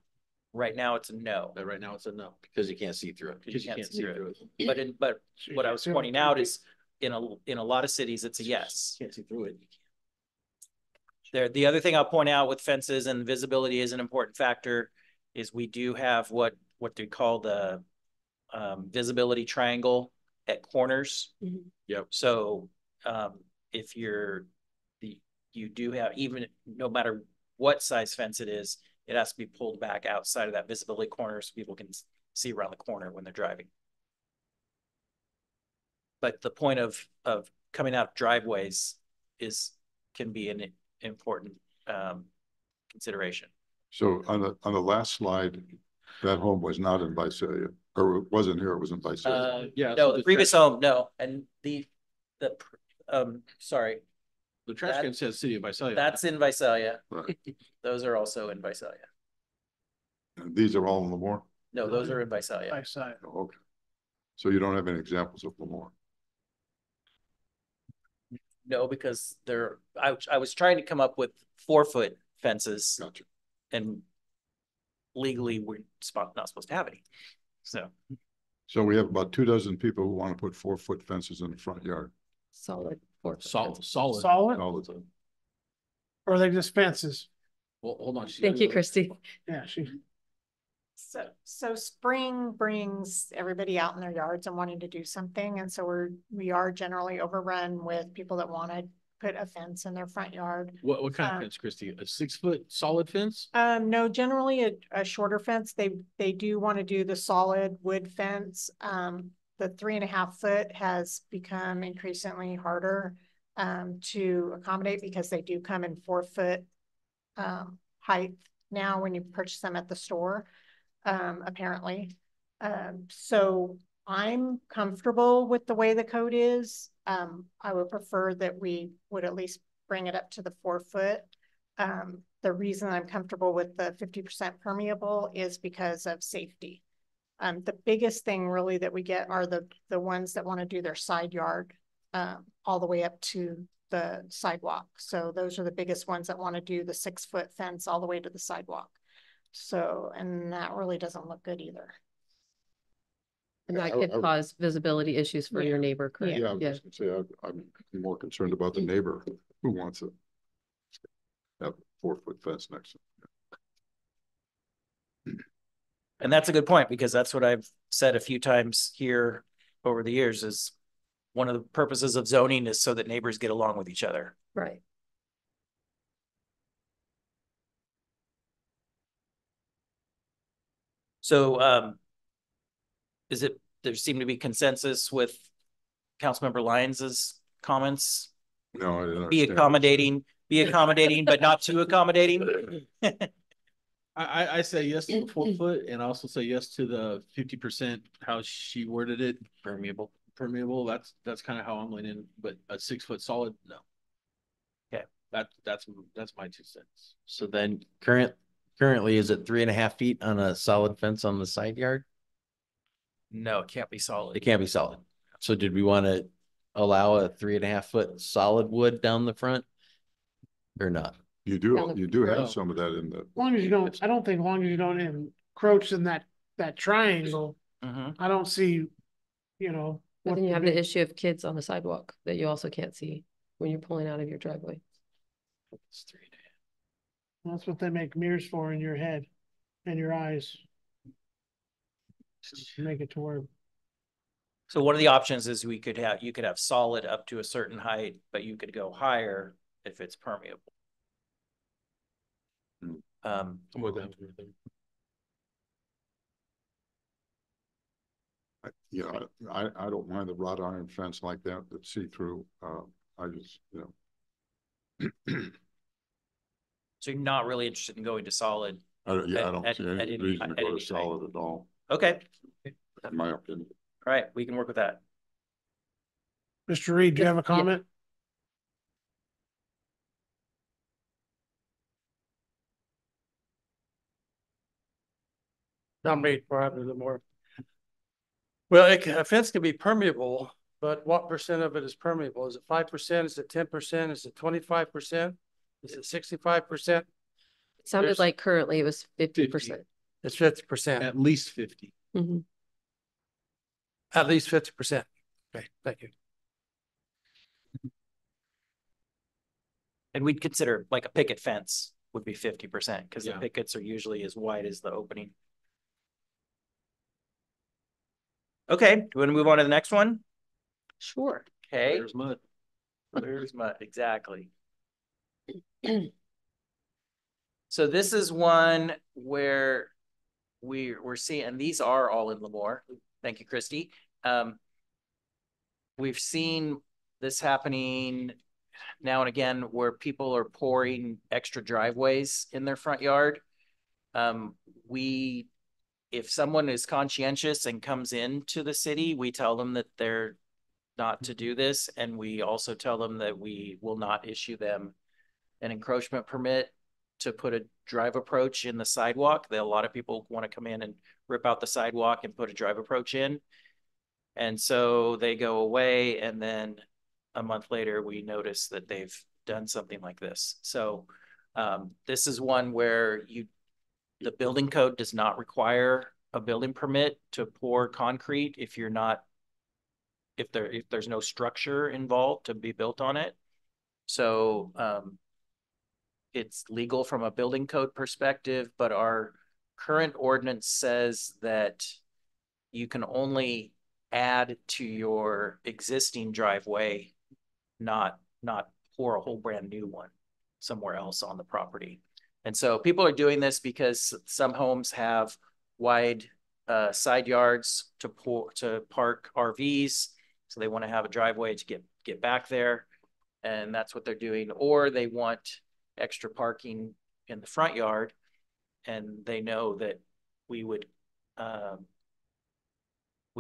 Right now it's a no. Right now it's a no. Because you can't see through it. Because you can't see through it. But what I was pointing out is in a lot of cities, it's a yes. Can't see through it. The other thing I'll point out with fences and visibility is an important factor is we do have what they call the visibility triangle at corners. Yep. So if you do have, even no matter what size fence it is, it has to be pulled back outside of that visibility corner so people can see around the corner when they're driving. But the point of coming out driveways can be an important consideration. So on the last slide, that home was not in Visalia, or it wasn't here, it was in Visalia. Yeah. No, the previous home, no. And sorry. The trash can says City of Visalia. That's in Visalia. Right. Those are also in Visalia. And these are all in Lemoore? No, those are in Visalia. Oh, okay. So you don't have any examples of Lemoore? No, because I was trying to come up with 4-foot fences. Gotcha. And legally we're not supposed to have any. So we have about 2 dozen people who want to put 4 foot fences in the front yard. Solid 4 foot. Solid. Solid, or are they just fences? Well, hold on. Thank you, Christy. Yeah, So spring brings everybody out in their yards and wanting to do something. And so we are generally overrun with people that want to put a fence in their front yard. What kind of fence, Christy? A 6 foot solid fence? No, generally a shorter fence. They do want to do the solid wood fence. The 3.5 foot has become increasingly harder to accommodate because they do come in 4 foot height now when you purchase them at the store, apparently. So I'm comfortable with the way the code is. I would prefer that we would at least bring it up to the 4 foot. The reason I'm comfortable with the 50% permeable is because of safety. The biggest thing really that we get are the ones that want to do their side yard all the way up to the sidewalk. So those are the biggest ones that want to do the 6 foot fence all the way to the sidewalk. So, and that really doesn't look good either. And that could cause visibility issues for your neighbor, correct? Yeah, I was just gonna say, I'm more concerned about the neighbor who wants to have a 4-foot fence next to And that's a good point, because that's what I've said a few times here over the years, is one of the purposes of zoning is so that neighbors get along with each other. Right. So there seemed to be consensus with Councilmember Lyons's comments? No, I didn't Be accommodating, but not too accommodating. I say yes to the 4-foot, and I also say yes to the 50%, how she worded it. Permeable. That's kind of how I'm leaning, but a 6-foot solid, no. Okay. That's my 2 cents. So then currently is it 3.5 feet on a solid fence on the side yard? No, it can't be solid. It can't be solid. So did we want to allow a 3.5 foot solid wood down the front or not? You do have some of that in the. As long as you don't, I don't think, as long as you don't encroach in that triangle, I don't see, you know. But then you have the issue of kids on the sidewalk that you also can't see when you're pulling out of your driveway. It's 3.5. That's what they make mirrors for in your head and your eyes. Make it to where. So one of the options is you could have solid up to a certain height, but you could go higher if it's permeable. I'm with that. I don't mind the wrought iron fence like that see through. I just, So you're not really interested in going to solid? I don't see any reason to go to solid at all. Okay. In my opinion. All right, we can work with that. Mr. Reed, do you have a comment? Not me, probably Lemoore. Well, a fence can be permeable, but what percent of it is permeable? Is it 5%? Is it 10%? Is it 25%? Is it 65%? It sounded like currently it was 50%. It's 50%. At least 50. Mm-hmm. At least 50%. Okay, thank you. And we'd consider like a picket fence would be 50%, because the pickets are usually as wide as the opening. Okay, do you want to move on to the next one? Sure. Okay. There's mud. There's mud, exactly. So this is one where we're seeing, and these are all in Lemoore. Thank you, Christy. We've seen this happening now and again where people are pouring extra driveways in their front yard. If someone is conscientious and comes into the city, we tell them that they're not to do this. And we also tell them that we will not issue them an encroachment permit to put a drive approach in the sidewalk. A lot of people want to come in and rip out the sidewalk and put a drive approach in. And so they go away, and then a month later, we notice that they've done something like this. So this is one where the building code does not require a building permit to pour concrete if there's no structure involved to be built on it. So it's legal from a building code perspective, but our current ordinance says that you can only add to your existing driveway, not pour a whole brand new one somewhere else on the property. And so people are doing this because some homes have wide side yards to park RVs. So they want to have a driveway to get back there. And that's what they're doing. Or they want extra parking in the front yard. And they know that we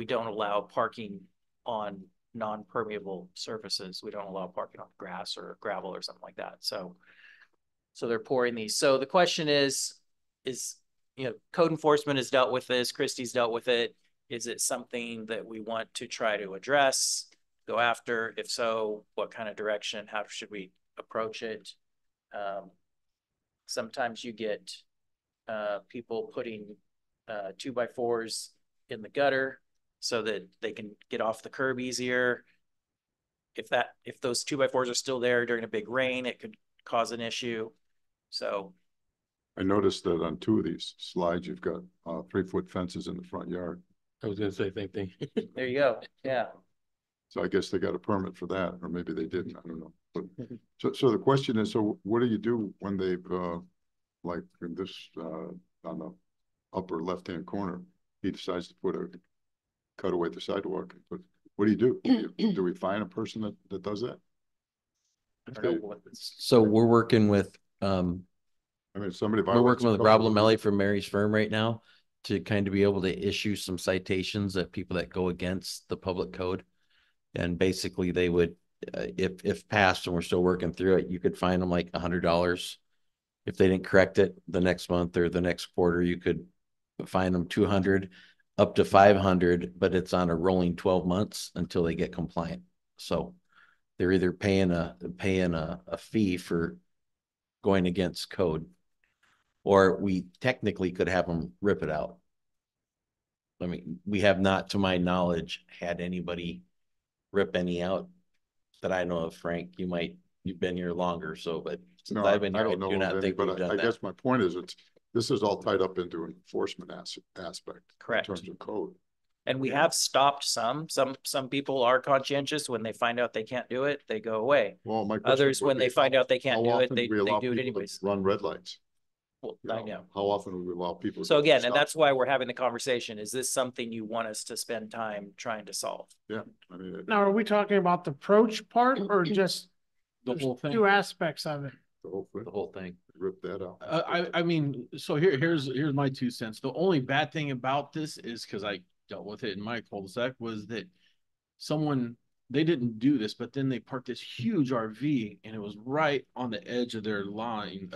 don't allow parking on non-permeable surfaces. We don't allow parking on grass or gravel or something like that. So they're pouring these. So the question is, code enforcement has dealt with this. Christie's dealt with it. Is it something that we want to try to address, go after? If so, what kind of direction? How should we approach it? Sometimes you get people putting 2x4s in the gutter so that they can get off the curb easier. If those 2x4s are still there during a big rain, it could cause an issue. So I noticed that on 2 of these slides, you've got 3-foot fences in the front yard. I was gonna say same thing. there you go. Yeah. So I guess they got a permit for that, or maybe they didn't, I don't know. But so the question is, so what do you do when they've like in this on the upper left-hand corner, he decides to cut away the sidewalk, but what do you do? Do we find a person that does that? So we're working with, I mean, somebody we're working with Rob of Lamelli from Mary's Firm right now to kind of be able to issue some citations at people that go against the public code. And basically they would, if passed and we're still working through it, you could fine them like $100. If they didn't correct it the next month or the next quarter, you could fine them 200 up to 500, but it's on a rolling 12 months until they get compliant. So they're either paying a fee for going against code, or we technically could have them rip it out. I mean, we have not, to my knowledge, had anybody rip any out that I know of. Frank, you've been here longer, so, but since No, I've been I here, I don't know do of not any, think we've but done I that. guess my point is this is all tied up into an enforcement aspect. Correct. In terms of code. And we have stopped some people are conscientious. When they find out they can't do it, they go away. Well, my question Others, would when be, they find out they can't how do it, often they we allow do it people to anyways. run red lights? Well, You I know. How often do we allow people? So to again, stop? and that's why we're having the conversation. Is this something you want us to spend time trying to solve? Yeah, I mean, Now, are we talking about the approach part or just The there's whole thing. two aspects of it? the whole thing, rip that out. I mean, so here's my 2 cents. The only bad thing about this is, because I dealt with it in my cul-de-sac, was that they didn't do this, but then they parked this huge RV and it was right on the edge of their line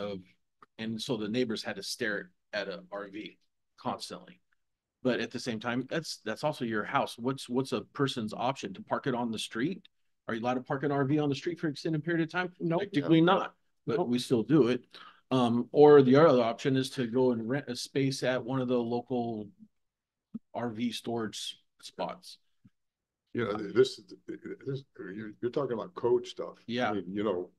and so the neighbors had to stare at an RV constantly. But at the same time, that's also your house. What's a person's option? To park it on the street? Are you allowed to park an RV on the street for an extended period of time? Nope. Technically not, but we still do it. Or the other option is to go and rent a space at one of the local RV storage spots. You know, this you're talking about code stuff. Yeah. I mean, you know,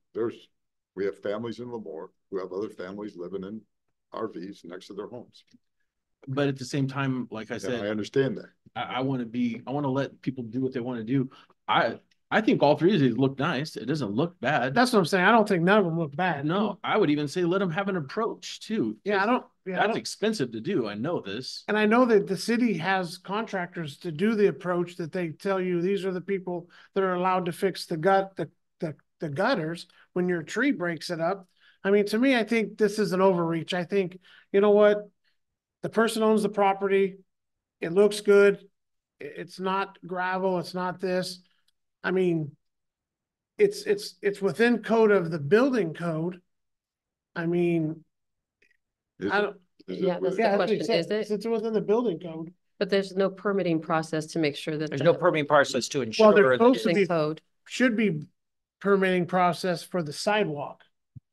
we have families in Lemoore who have other families living in RVs next to their homes. But at the same time, like I said, I understand that. I want to let people do what they want to do. I think all 3 of these look nice. It doesn't look bad. That's what I'm saying. I don't think none of them look bad. No, I would even say let them have an approach too. Yeah, That's expensive to do. I know this. And I know that the city has contractors to do the approach that they tell you, these are the people that are allowed to fix the gutters when your tree breaks it up. I mean, to me, I think this is an overreach. I think, you know what? The person owns the property. It looks good. It's not gravel. It's not this. I mean, it's within code of the building code. I mean, I don't. Yeah, that's the question, is it? It's within the building code. But there's no permitting process to make sure that. There's no permitting process to ensure Well, there's that supposed to in be, code. should be permitting process for the sidewalk.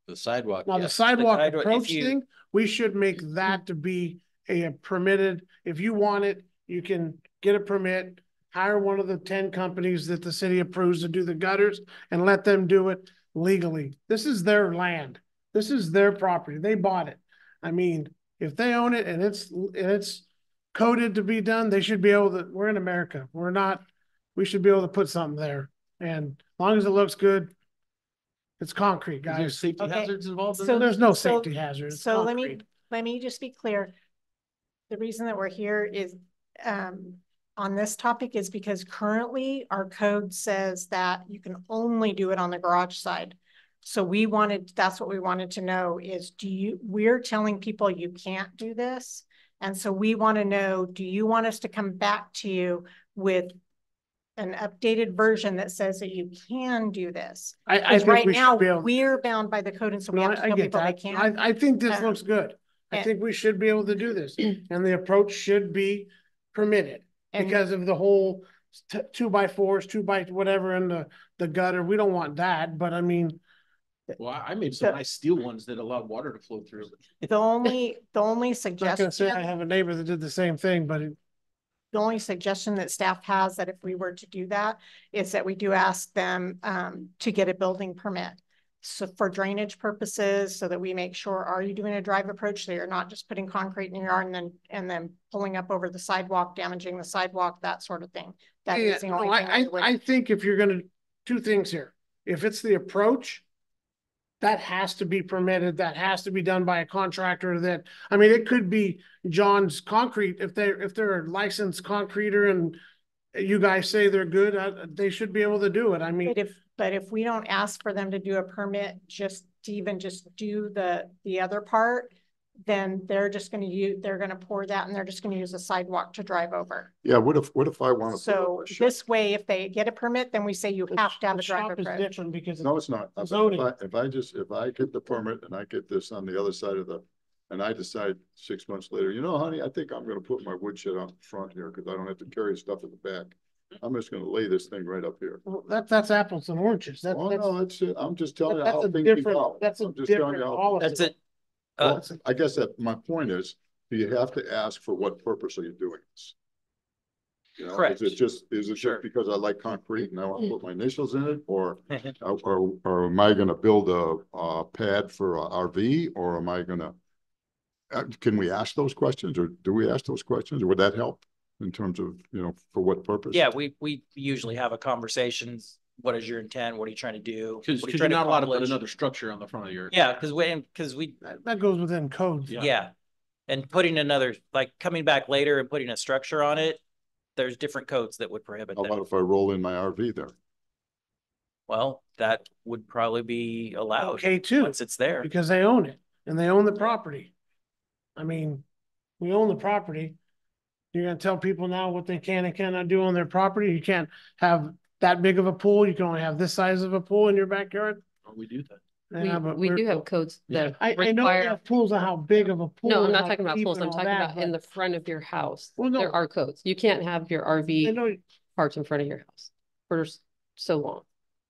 The sidewalk. Now, the yes. sidewalk sidewalk, if approach you- thing, we should make that to be a permitted, if you want it, you can get a permit, hire one of the 10 companies that the city approves to do the gutters and let them do it legally. This is their land. This is their property. They bought it. I mean, if they own it and it's coded to be done, they should be able to, we're in America. We should be able to put something there. And as long as it looks good, it's concrete, Is there guys. safety Okay. hazards involved in So this? there's no So- safety hazards. It's So concrete. let me just be clear. The reason that we're here is, on this topic is because currently our code says that you can only do it on the garage side. So that's what we wanted to know is, we're telling people you can't do this. And so we want to know, do you want us to come back to you with an updated version that says that you can do this? I Because think right we now, should be able. we're bound by the code, and so we No, have to I tell get people they that. can't. I think this Uh, looks good. I and- think we should be able to do this, and the approach should be permitted And- because of the whole 2x4s, 2x whatever in the gutter. We don't want that, but I mean, Well, I made some The- nice steel ones that allowed water to flow through. The only Not gonna say suggestion, I have a neighbor that did the same thing, but the only suggestion that staff has that if we were to do that is that we do ask them to get a building permit. So for drainage purposes, so that we make sure, are you doing a drive approach? So you're not just putting concrete in your yard and then pulling up over the sidewalk, damaging the sidewalk, that sort of thing. That yeah, is the no, only thing I would. I think if you're gonna, two things here. If it's the approach, that has to be permitted, that has to be done by a contractor that, I mean, it could be John's Concrete, if they're a licensed concreter and you guys say they're good, they should be able to do it. I mean, But if we don't ask for them to do a permit, just to even just do the other part, then they're just gonna they're gonna pour that and they're just gonna use a sidewalk to drive over. Yeah, what if I want to? So this way, if they get a permit, then we say you have to have a the drive shop is approach. different because No, it's not. zoning. If I get the permit and I get this on the other side of and I decide 6 months later, you know, honey, I think I'm gonna put my woodshed on the front here because I don't have to carry stuff in the back. I'm just gonna lay this thing right up here. Well, that's apples and oranges. That's, Oh, no, I'm just telling you that's how a things different, evolve. that's a I'm just telling different you how. policy. That's it. Well, I guess that my point is, you have to ask for what purpose are you doing this? You know, Correct. Is it Sure. just because I like concrete and I want to put my initials in it, or am I gonna build a pad for a RV, or am I gonna? Can we ask those questions, or do we ask those questions, or would that help in terms of, for what purpose? Yeah, we usually have a conversation. What is your intent? What are you trying to do? Because What are you you're trying to not allowed to put accomplish? another structure on the front of your. Yeah, because we That goes within codes. yeah. And putting another, like coming back later and putting a structure on it, there's different codes that would prohibit How that. about if I roll in my RV there? Well, that would probably be allowed. Okay, too. Once it's there. Because they own it and they own the property. I mean, we own the property. You're gonna tell people now what they can and cannot do on their property. You can't have that big of a pool. You can only have this size of a pool in your backyard. Oh, we do that. Yeah, but We do have codes that I know we require. have pools of how big of a pool. No, I'm and not how talking about deep pools. and I'm all talking that, about in but- the front of your house. Well, no. There are codes. You can't have your I RV know parked in front of your house for so long.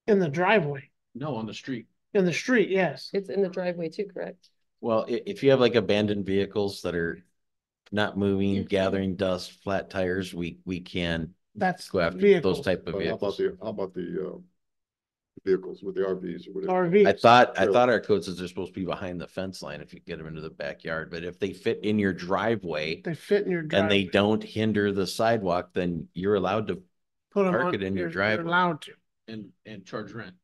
in the driveway, No, on the street. in the street, yes. It's in the driveway too, correct? Well, if you have like abandoned vehicles that are not moving, gathering dust, flat tires, we can That's go after vehicles. those type of But vehicles. how about the vehicles with the RVs or whatever? RV. I thought our code says they're supposed to be behind the fence line if you get them into the backyard, but if they fit in your driveway They fit in your driveway. and they don't hinder the sidewalk, then you're allowed to Put 'em park on- it in your you're driveway. allowed to. And charge rent.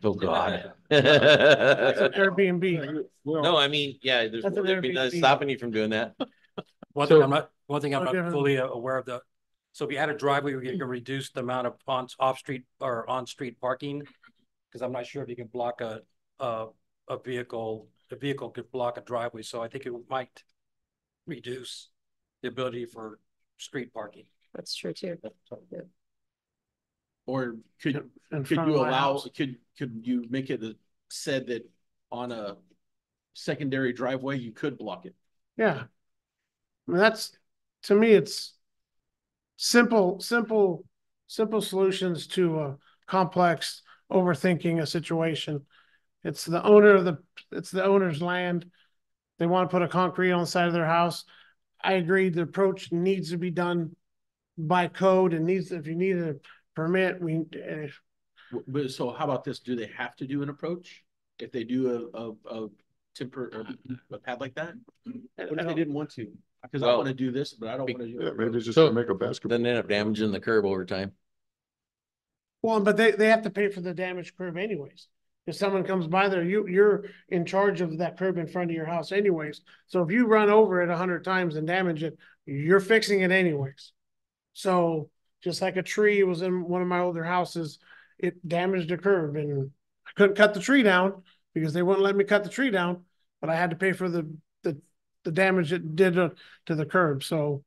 Oh, God. That's an Airbnb. No, I mean, yeah, there's That's an nothing Airbnb. stopping you from doing that. One So- thing I'm Okay. not fully aware of so if you had a driveway, you can reduce the amount of off-street or on-street parking. Cause I'm not sure if you can block a vehicle could block a driveway, so I think it might reduce the ability for street parking. That's true too. Yeah. Or could In front you of my allow, house. could you make it said that on a secondary driveway, you could block it? Yeah. I mean, to me, it's simple solutions to a complex overthinking a situation. It's the owner's land. They want to put a concrete on the side of their house. I agree, the approach needs to be done by code and if you need a permit, But so how about this? Do they have to do an approach if they do a temper or a pad like that? What if they didn't want to? Because I Well, want to do this, but I don't want to do Yeah, it. maybe just So- make a basketball. Then end up damaging the curb over time. well, but they have to pay for the damaged curb anyways. If someone comes by there, you're in charge of that curb in front of your house anyways. So if you run over it 100 times and damage it, you're fixing it anyways. So just like a tree was in one of my older houses, it damaged a curb and I couldn't cut the tree down because they wouldn't let me cut the tree down, but I had to pay for the damage it did to the curb. So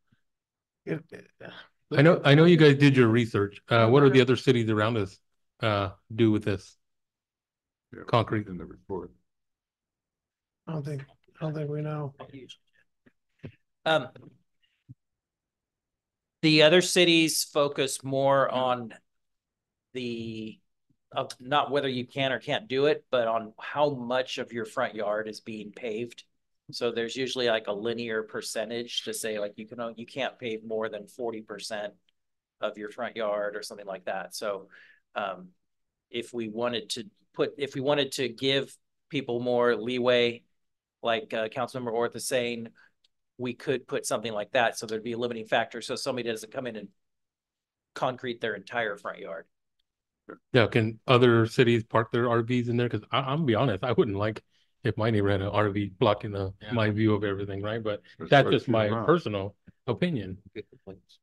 I know you guys did your research. What are the other cities around us do with this? Yeah, Concrete. in the report. I don't think we know. The other cities focus more on the of not whether you can or can't do it, but on how much of your front yard is being paved. So there's usually like a linear percentage to say like you can't pave more than 40% of your front yard or something like that. So if we wanted to give people more leeway, like Councilmember Orth is saying, we could put something like that. So there'd be a limiting factor. So somebody doesn't come in and concrete their entire front yard. Yeah, can other cities park their RVs in there? Because I'm gonna be honest, I wouldn't like if my neighbor had an RV blocking my view of everything, right? But that's just my personal opinion.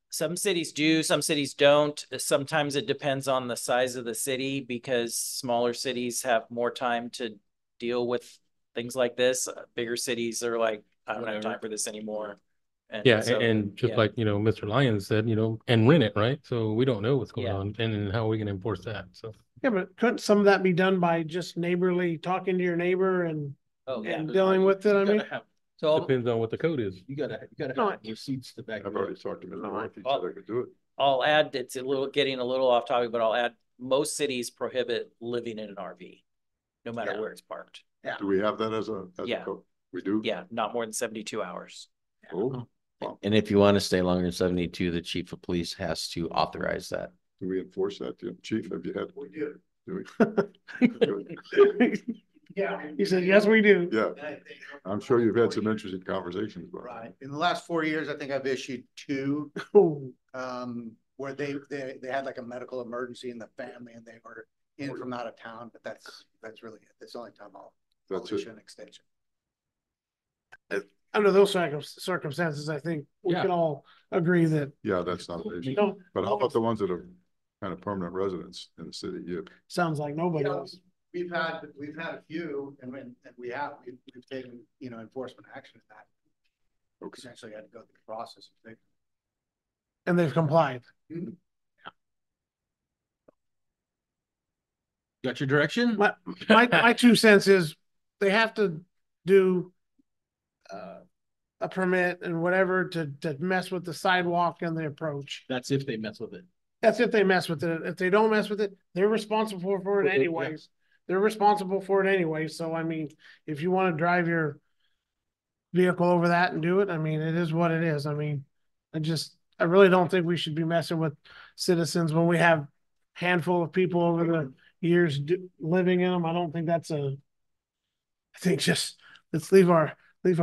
Some cities do, some cities don't. Sometimes it depends on the size of the city because smaller cities have more time to deal with things like this. Bigger cities are like, I don't have time for this anymore. And Yeah, so, and just yeah. like, Mr. Lyons said, and rent it, right? So we don't know what's going Yeah. on and how we can enforce that. So Yeah, but couldn't some of that be done by just neighborly talking to your neighbor and yeah. dealing with it? I mean, So depends on what the code is. You gotta No, have receipts to back. I've already talked to Mr. Orth, he said I could do it. I'll add, it's getting a little off topic, but I'll add, most cities prohibit living in an RV, no matter where it's parked. Yeah. Do we have that as a Yeah. code? We do? Yeah, not more than 72 hours. Oh, wow. And if you want to stay longer than 72, the chief of police has to authorize that. Do we enforce that, Chief? Have you had? We do. Do we? Yeah. he said, yes, we do. Yeah, I'm sure you've had some interesting conversations about it. Right. In the last 4 years, I think I've issued 2, Oh, where they had like a medical emergency in the family and they were in from out of town, but that's really it. That's the only time I'll issue an extension. under those circumstances, I think we can all agree that. Yeah, that's not an issue. But how about the ones that are kind of permanent residents in the city? Yeah. Sounds like nobody Yeah. else. We've had a few, and we've taken enforcement action in that. Okay. Essentially, had to go through the process. And they've complied. Got your direction? My 2 cents is they have to do a permit and whatever to mess with the sidewalk and the approach. That's if they mess with it. That's if they mess with it. If they don't mess with it, they're responsible for it anyways. They're responsible for it anyway. So, I mean, if you want to drive your vehicle over that and do it, I mean, it is what it is. I mean, I really don't think we should be messing with citizens when we have a handful of people over the years living in them. I don't think that's I think just let's leave our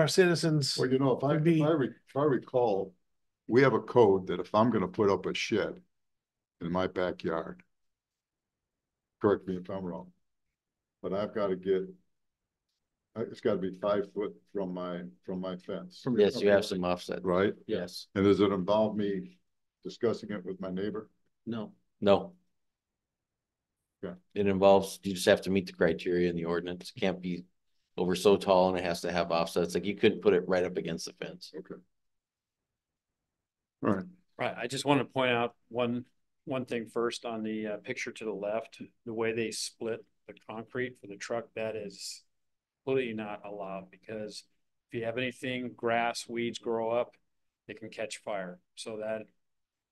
citizens. Well, if I recall, we have a code that if I'm gonna put up a shed in my backyard, correct me if I'm wrong, but I've got to get, it's got to be 5 foot from my fence. Yes, you have some offset. Right? Yes. And does it involve me discussing it with my neighbor? No. No. Yeah. It involves, you just have to meet the criteria in the ordinance. It can't be over so tall and it has to have offsets. Like you couldn't put it right up against the fence. Okay. All right. Right. I just want to point out one thing first on the picture to the left, the way they split the concrete for the truck, that is completely not allowed because if you have anything, grass, weeds grow up, they can catch fire. So that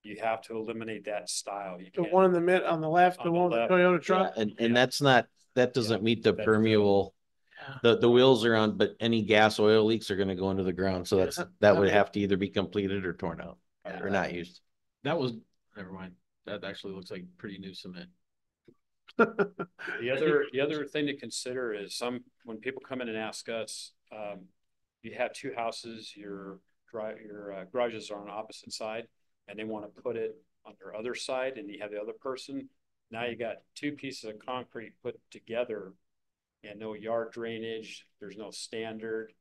you have to eliminate that style. The one in the mid on the left, the one with the Toyota truck. Yeah, and that doesn't meet the permeable. The wheels are on, but any gas oil leaks are going to go into the ground. So that would have to either be completed or torn out or not used. Never mind. That actually looks like pretty new cement. The other thing to consider is when people come in and ask us, you have 2 houses, your garages are on the opposite side, and they want to put it on their other side, and you have the other person. Now you got 2 pieces of concrete put together, and no yard drainage. There's no standard,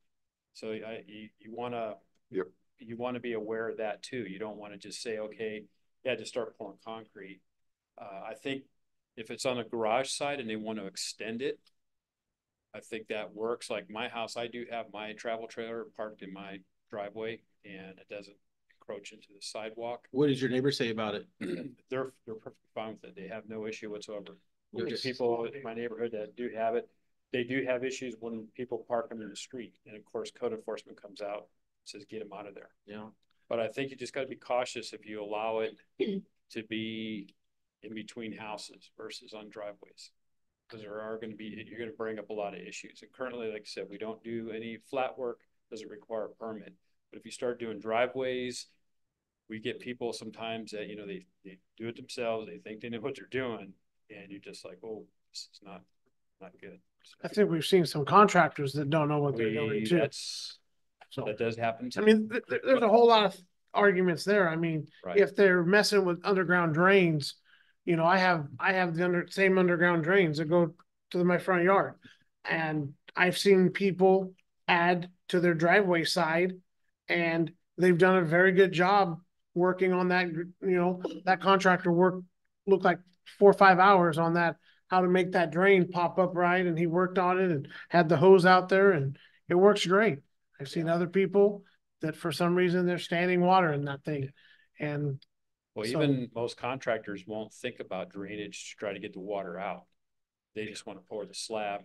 so you want to. Yep. You want to be aware of that too. You don't want to just say, okay, yeah, just start pulling concrete. I think if it's on the garage side and they want to extend it, I think that works. Like my house, I do have my travel trailer parked in my driveway and it doesn't encroach into the sidewalk. What does your neighbor say about it? They're perfectly fine with it. They have no issue whatsoever. There's people in my neighborhood that do have it. They do have issues when people park them in the street. And of course, code enforcement comes out, says get them out of there. Yeah. But I think you just got to be cautious if you allow it to be in between houses versus on driveways. Because there are going to be, you're going to bring up a lot of issues. And currently, like I said, we don't do any flat work, doesn't require a permit. But if you start doing driveways, we get people sometimes that, you know, they do it themselves. They think they know what they're doing. And you're just like, oh, this is not good. So I think we've seen some contractors that don't know what they're doing too. That does happen too. I mean, there's a whole lot of arguments there. I mean, Right. if they're messing with underground drains, you know, I have the same underground drains that go to my front yard. And I've seen people add to their driveway side, and they've done a very good job working on that. You know, that contractor looked like 4 or 5 hours on that, how to make that drain pop up right. And he worked on it and had the hose out there, and it works great. I've seen other people that for some reason they're standing water in that thing. And well, even most contractors won't think about drainage to try to get the water out. They just want to pour the slab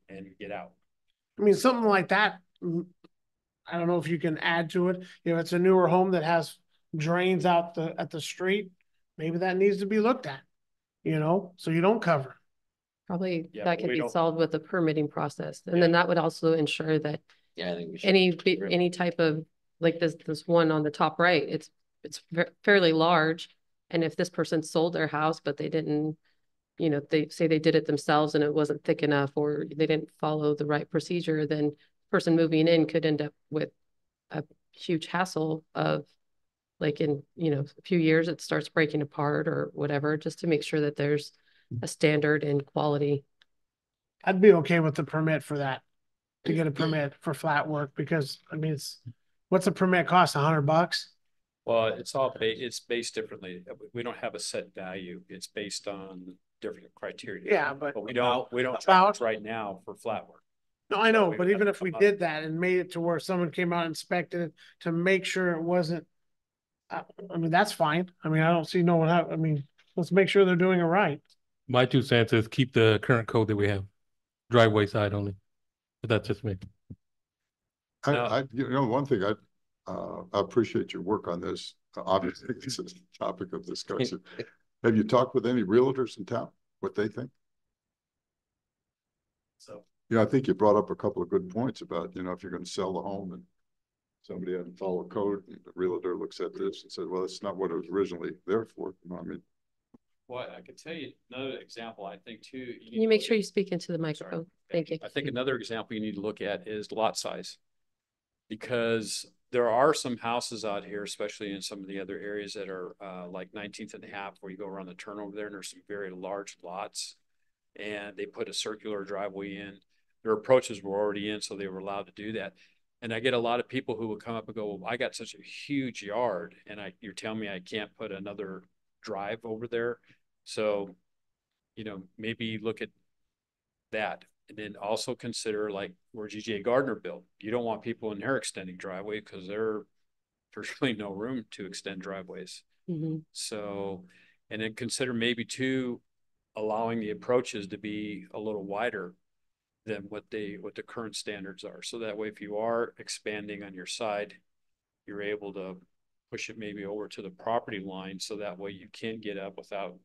and get out. I mean, something like that, I don't know if you can add to it. If it's a newer home that has drains out at the street, maybe that needs to be looked at, you know, so you don't cover. Probably Yeah, that but could we be don't- solved with the permitting process. And then that would also ensure that Yeah, I think we should. any type of, like this one on the top right, it's fairly large. And if this person sold their house, but they didn't, you know, they say they did it themselves and it wasn't thick enough, or they didn't follow the right procedure, then person moving in could end up with a huge hassle of, like, in, you know, a few years it starts breaking apart or whatever, just to make sure that there's a standard in quality. I'd be okay with the permit for that, to get a permit for flat work, because I mean, what's a permit cost? $100? Well, it's based differently. We don't have a set value. It's based on different criteria. Yeah, but we don't about- charge right now for flat work. No, I know, we but would even have if to we come up- did that and made it to where someone came out and inspected it to make sure it wasn't, I mean, that's fine. I mean, I don't see no one I mean, let's make sure they're doing it right. My 2 cents is keep the current code that we have, driveway side only. But that's just me. You know, one thing I appreciate your work on this. Obviously, this is a topic of discussion. Have you talked with any realtors in town, what they think? So, Yeah, I think you brought up a couple of good points about, you know, if you're going to sell the home and somebody hadn't followed code, and the realtor looks at this and said, well, it's not what it was originally there for. You know, I mean, well, I could tell you another example, I think too. Can you make sure you speak into the microphone? Thank you. I think another example you need to look at is lot size. Because there are some houses out here, especially in some of the other areas that are like 19th and a half, where you go around the turnover there, and there's some very large lots. And they put a circular driveway in. Their approaches were already in, so they were allowed to do that. And I get a lot of people who will come up and go, well, I got such a huge yard, and you're telling me I can't put another drive over there. So, you know, maybe look at that. And then also consider like where GJ Gardner built. You don't want people in there extending driveway because there's really no room to extend driveways. Mm-hmm. So, and then consider maybe too, allowing the approaches to be a little wider than what the current standards are. So that way, if you are expanding on your side, you're able to push it maybe over to the property line. So that way you can get up without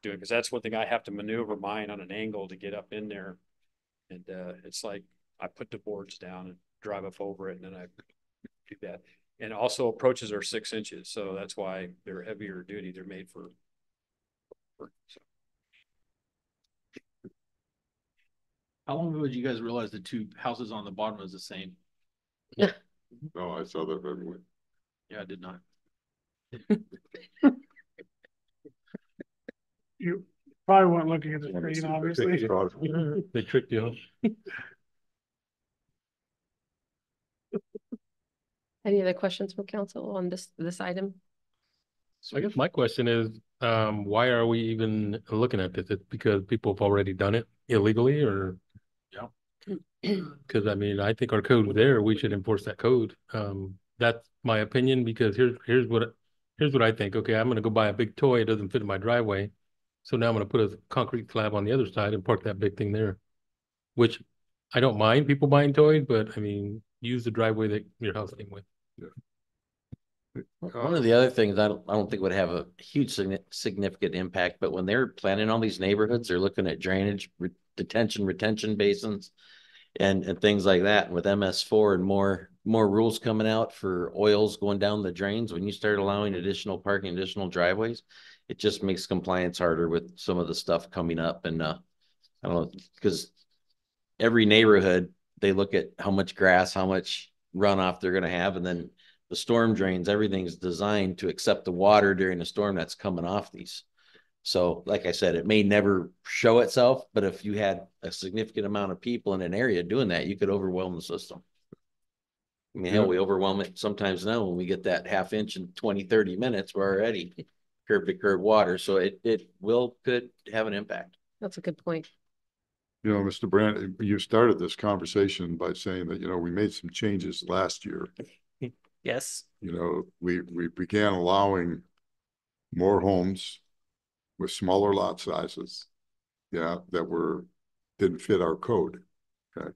doing, because that's one thing I have to maneuver mine on an angle to get up in there. And it's like, I put the boards down and drive up over it, and then I do that. And also approaches are 6 inches. So that's why they're heavier duty. They're made for so. How long ago did you guys realize the 2 houses on the bottom was the same? oh, I saw that everywhere. Yeah, I did not. You probably weren't looking at the screen, obviously. They tricked you. Any other questions from council on this item? So I guess my question is, why are we even looking at this? It's because people have already done it illegally, or? Yeah. Because I mean, I think our code there, we should enforce that code. That's my opinion, because here's what I think. Okay, I'm gonna go buy a big toy. It doesn't fit in my driveway. So now I'm gonna put a concrete slab on the other side and park that big thing there. Which I don't mind people buying toys, but I mean, use the driveway that your house came with. Yeah. One of the other things I don't think would have a huge significant impact, but when they're planning all these neighborhoods, they're looking at drainage, retention basins and things like that. And with MS4 and more rules coming out for oils going down the drains, when you start allowing additional parking, additional driveways, it just makes compliance harder with some of the stuff coming up. And I don't know, because every neighborhood, they look at how much grass, how much runoff they're going to have, and then the storm drains, everything's designed to accept the water during the storm that's coming off these. So like I said, it may never show itself, but if you had a significant amount of people in an area doing that, you could overwhelm the system. I mean, hell, we overwhelm it sometimes now when we get that half inch in 20, 30 minutes, we're already curb to curb water. So it could have an impact. That's a good point. You know, Mr. Brandt, you started this conversation by saying that, you know, we made some changes last year. Yes. You know, we began allowing more homes with smaller lot sizes, yeah, that didn't fit our code. Okay.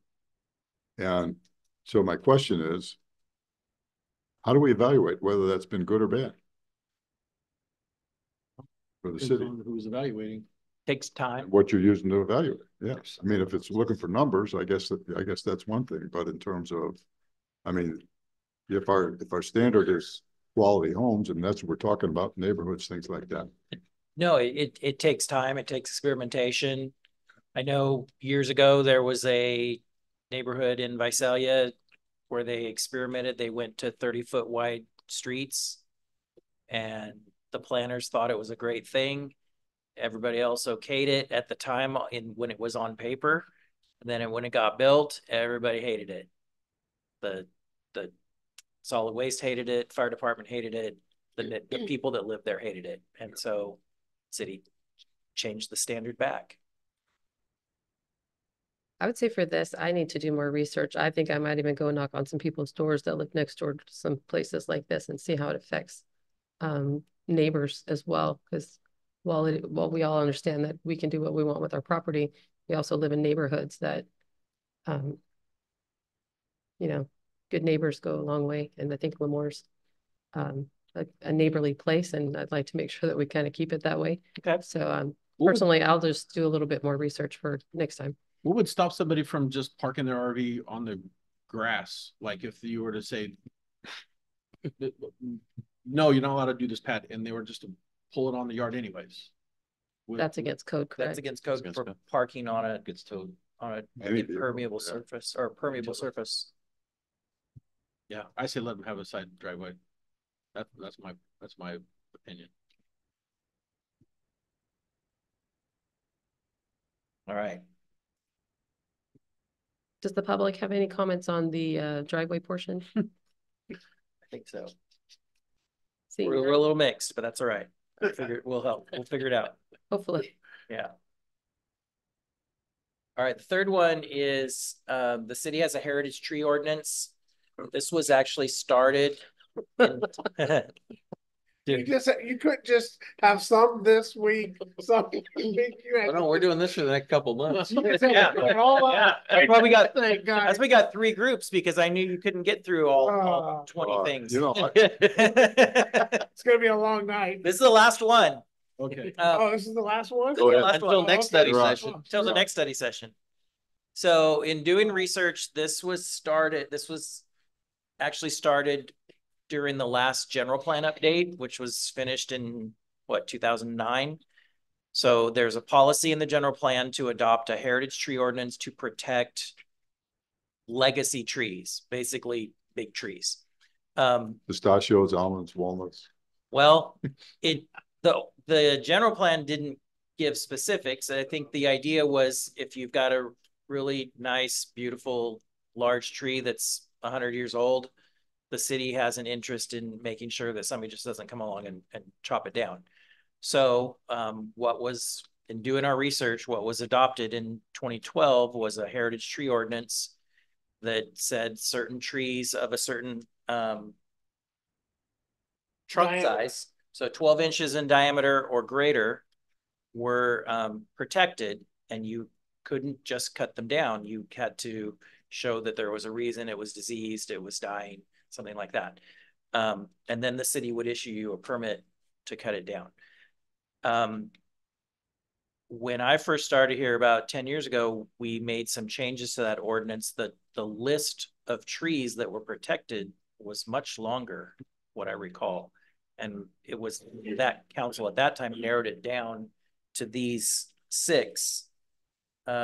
And so my question is, how do we evaluate whether that's been good or bad for the city? Who's evaluating? Takes time. What you're using to evaluate. Yes. I mean, if it's looking for numbers, I guess that's one thing. But in terms of, I mean, if our standard is quality homes, and that's what we're talking about, neighborhoods, things like that. No, it takes time. It takes experimentation. I know years ago there was a neighborhood in Visalia where they experimented. They went to 30-foot wide streets, and the planners thought it was a great thing. Everybody else okayed it at the time when it was on paper. And then when it got built, everybody hated it. The solid waste hated it. Fire department hated it. The people that lived there hated it. And so city changed the standard back. I would say for this, I need to do more research. I think I might even go knock on some people's doors that live next door to some places like this and see how it affects neighbors as well. Because while we all understand that we can do what we want with our property, we also live in neighborhoods that, you know, good neighbors go a long way. And I think Lemoore's a neighborly place, and I'd like to make sure that we kind of keep it that way. Okay. So personally, I'll just do a little bit more research for next time. What would stop somebody from just parking their RV on the grass? Like if you were to say, no, you're not allowed to do this, Pat, and they were just to pull it on the yard anyways. That's against code, correct? That's against code for parking on a impermeable Yeah. surface or permeable surface. Yeah, I say let them have a side driveway. That's my opinion. All right. Does the public have any comments on the driveway portion? I think so. See, We're a little mixed, but that's all right. We'll help. We'll figure it out. hopefully. Yeah. All right. The third one is the city has a heritage tree ordinance. This was actually started. You couldn't just have some this week, some week. No, we're doing this for the next couple months. Yeah. That's why we got 3 groups, because I knew you couldn't get through all 20 things. You know, It's gonna be a long night. This is the last one. Okay. This is the last one? Go ahead. Last Until one. next study session. Until the next study session. So in doing research, this was actually started during the last general plan update, which was finished in 2009. So there's a policy in the general plan to adopt a heritage tree ordinance to protect legacy trees, basically big trees. pistachios, almonds, walnuts. Well, the general plan didn't give specifics. I think the idea was if you've got a really nice, beautiful, large tree that's 100 years old, the city has an interest in making sure that somebody just doesn't come along and chop it down. So in doing our research, what was adopted in 2012 was a heritage tree ordinance that said certain trees of a certain trunk size, so 12 inches in diameter or greater, were protected, and you couldn't just cut them down. You had to show that there was a reason it was diseased, it was dying, something like that. And then the city would issue you a permit to cut it down. When I first started here about 10 years ago, we made some changes to that ordinance. The list of trees that were protected was much longer, what I recall. And it was that council at that time narrowed it down to these 6,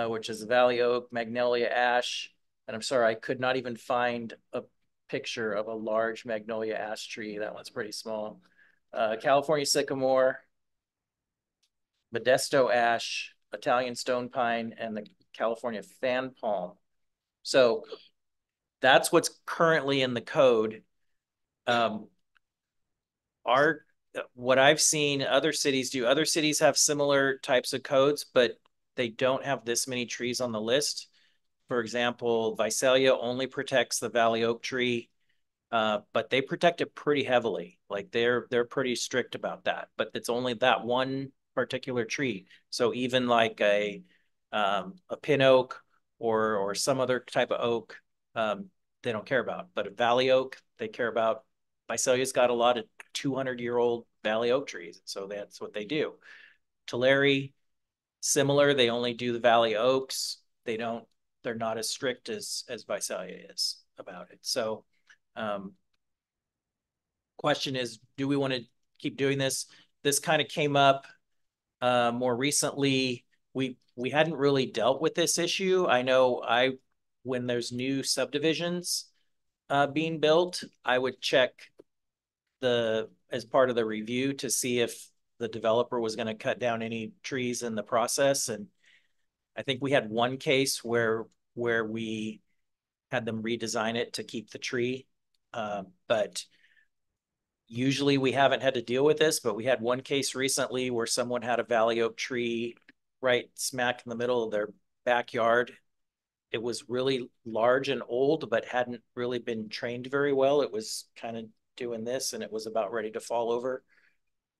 which is Valley Oak, Magnolia Ash. And I'm sorry, I could not even find a picture of a large Magnolia ash tree. That one's pretty small. California Sycamore, Modesto ash, Italian stone pine, and the California fan palm. So that's what's currently in the code. What I've seen other cities do, other cities have similar types of codes, but they don't have this many trees on the list. For example, Visalia only protects the Valley Oak tree, but they protect it pretty heavily. Like they're pretty strict about that, but it's only that one particular tree. So even like a pin oak or some other type of oak, they don't care about. But a valley oak, they care about. Visalia's got a lot of 200-year-old valley oak trees, so that's what they do. Tulare, similar. They only do the valley oaks. They're not as strict as Visalia is about it. So, question is, do we want to keep doing this? This kind of came up more recently. We hadn't really dealt with this issue. I know when there's new subdivisions being built, I would check as part of the review to see if the developer was going to cut down any trees in the process. And I think we had one case where we had them redesign it to keep the tree. But usually we haven't had to deal with this, but we had one case recently where someone had a valley oak tree right smack in the middle of their backyard. It was really large and old, but hadn't really been trained very well. It was kind of doing this and it was about ready to fall over.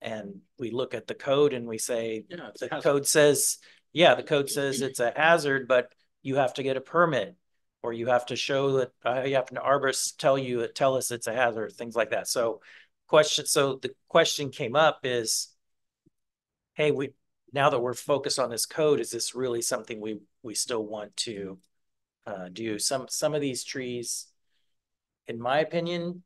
And we look at the code and we say, the code says it's a hazard, but you have to get a permit, or you have to show that you have an arborist tell us it's a hazard, things like that. So the question came up is, hey, now that we're focused on this code, is this really something we still want to do? Some of these trees, in my opinion,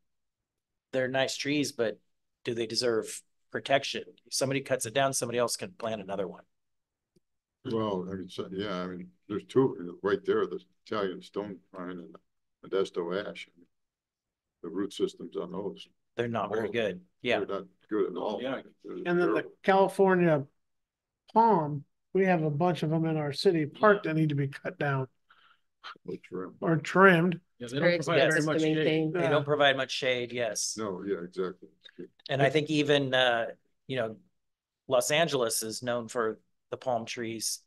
they're nice trees, but do they deserve protection? If somebody cuts it down, somebody else can plant another one. Well, I mean, so, yeah, I mean, there's 2 right there, the Italian stone pine and the Modesto ash. The root systems on those, they're not very good. Yeah, they're not good at all. Yeah. And then the California palm, we have a bunch of them in our city park that need to be cut down or trimmed. Yeah, they don't provide very much shade. They don't provide much shade. Yes. No, yeah, exactly. And I think even Los Angeles is known for the palm trees.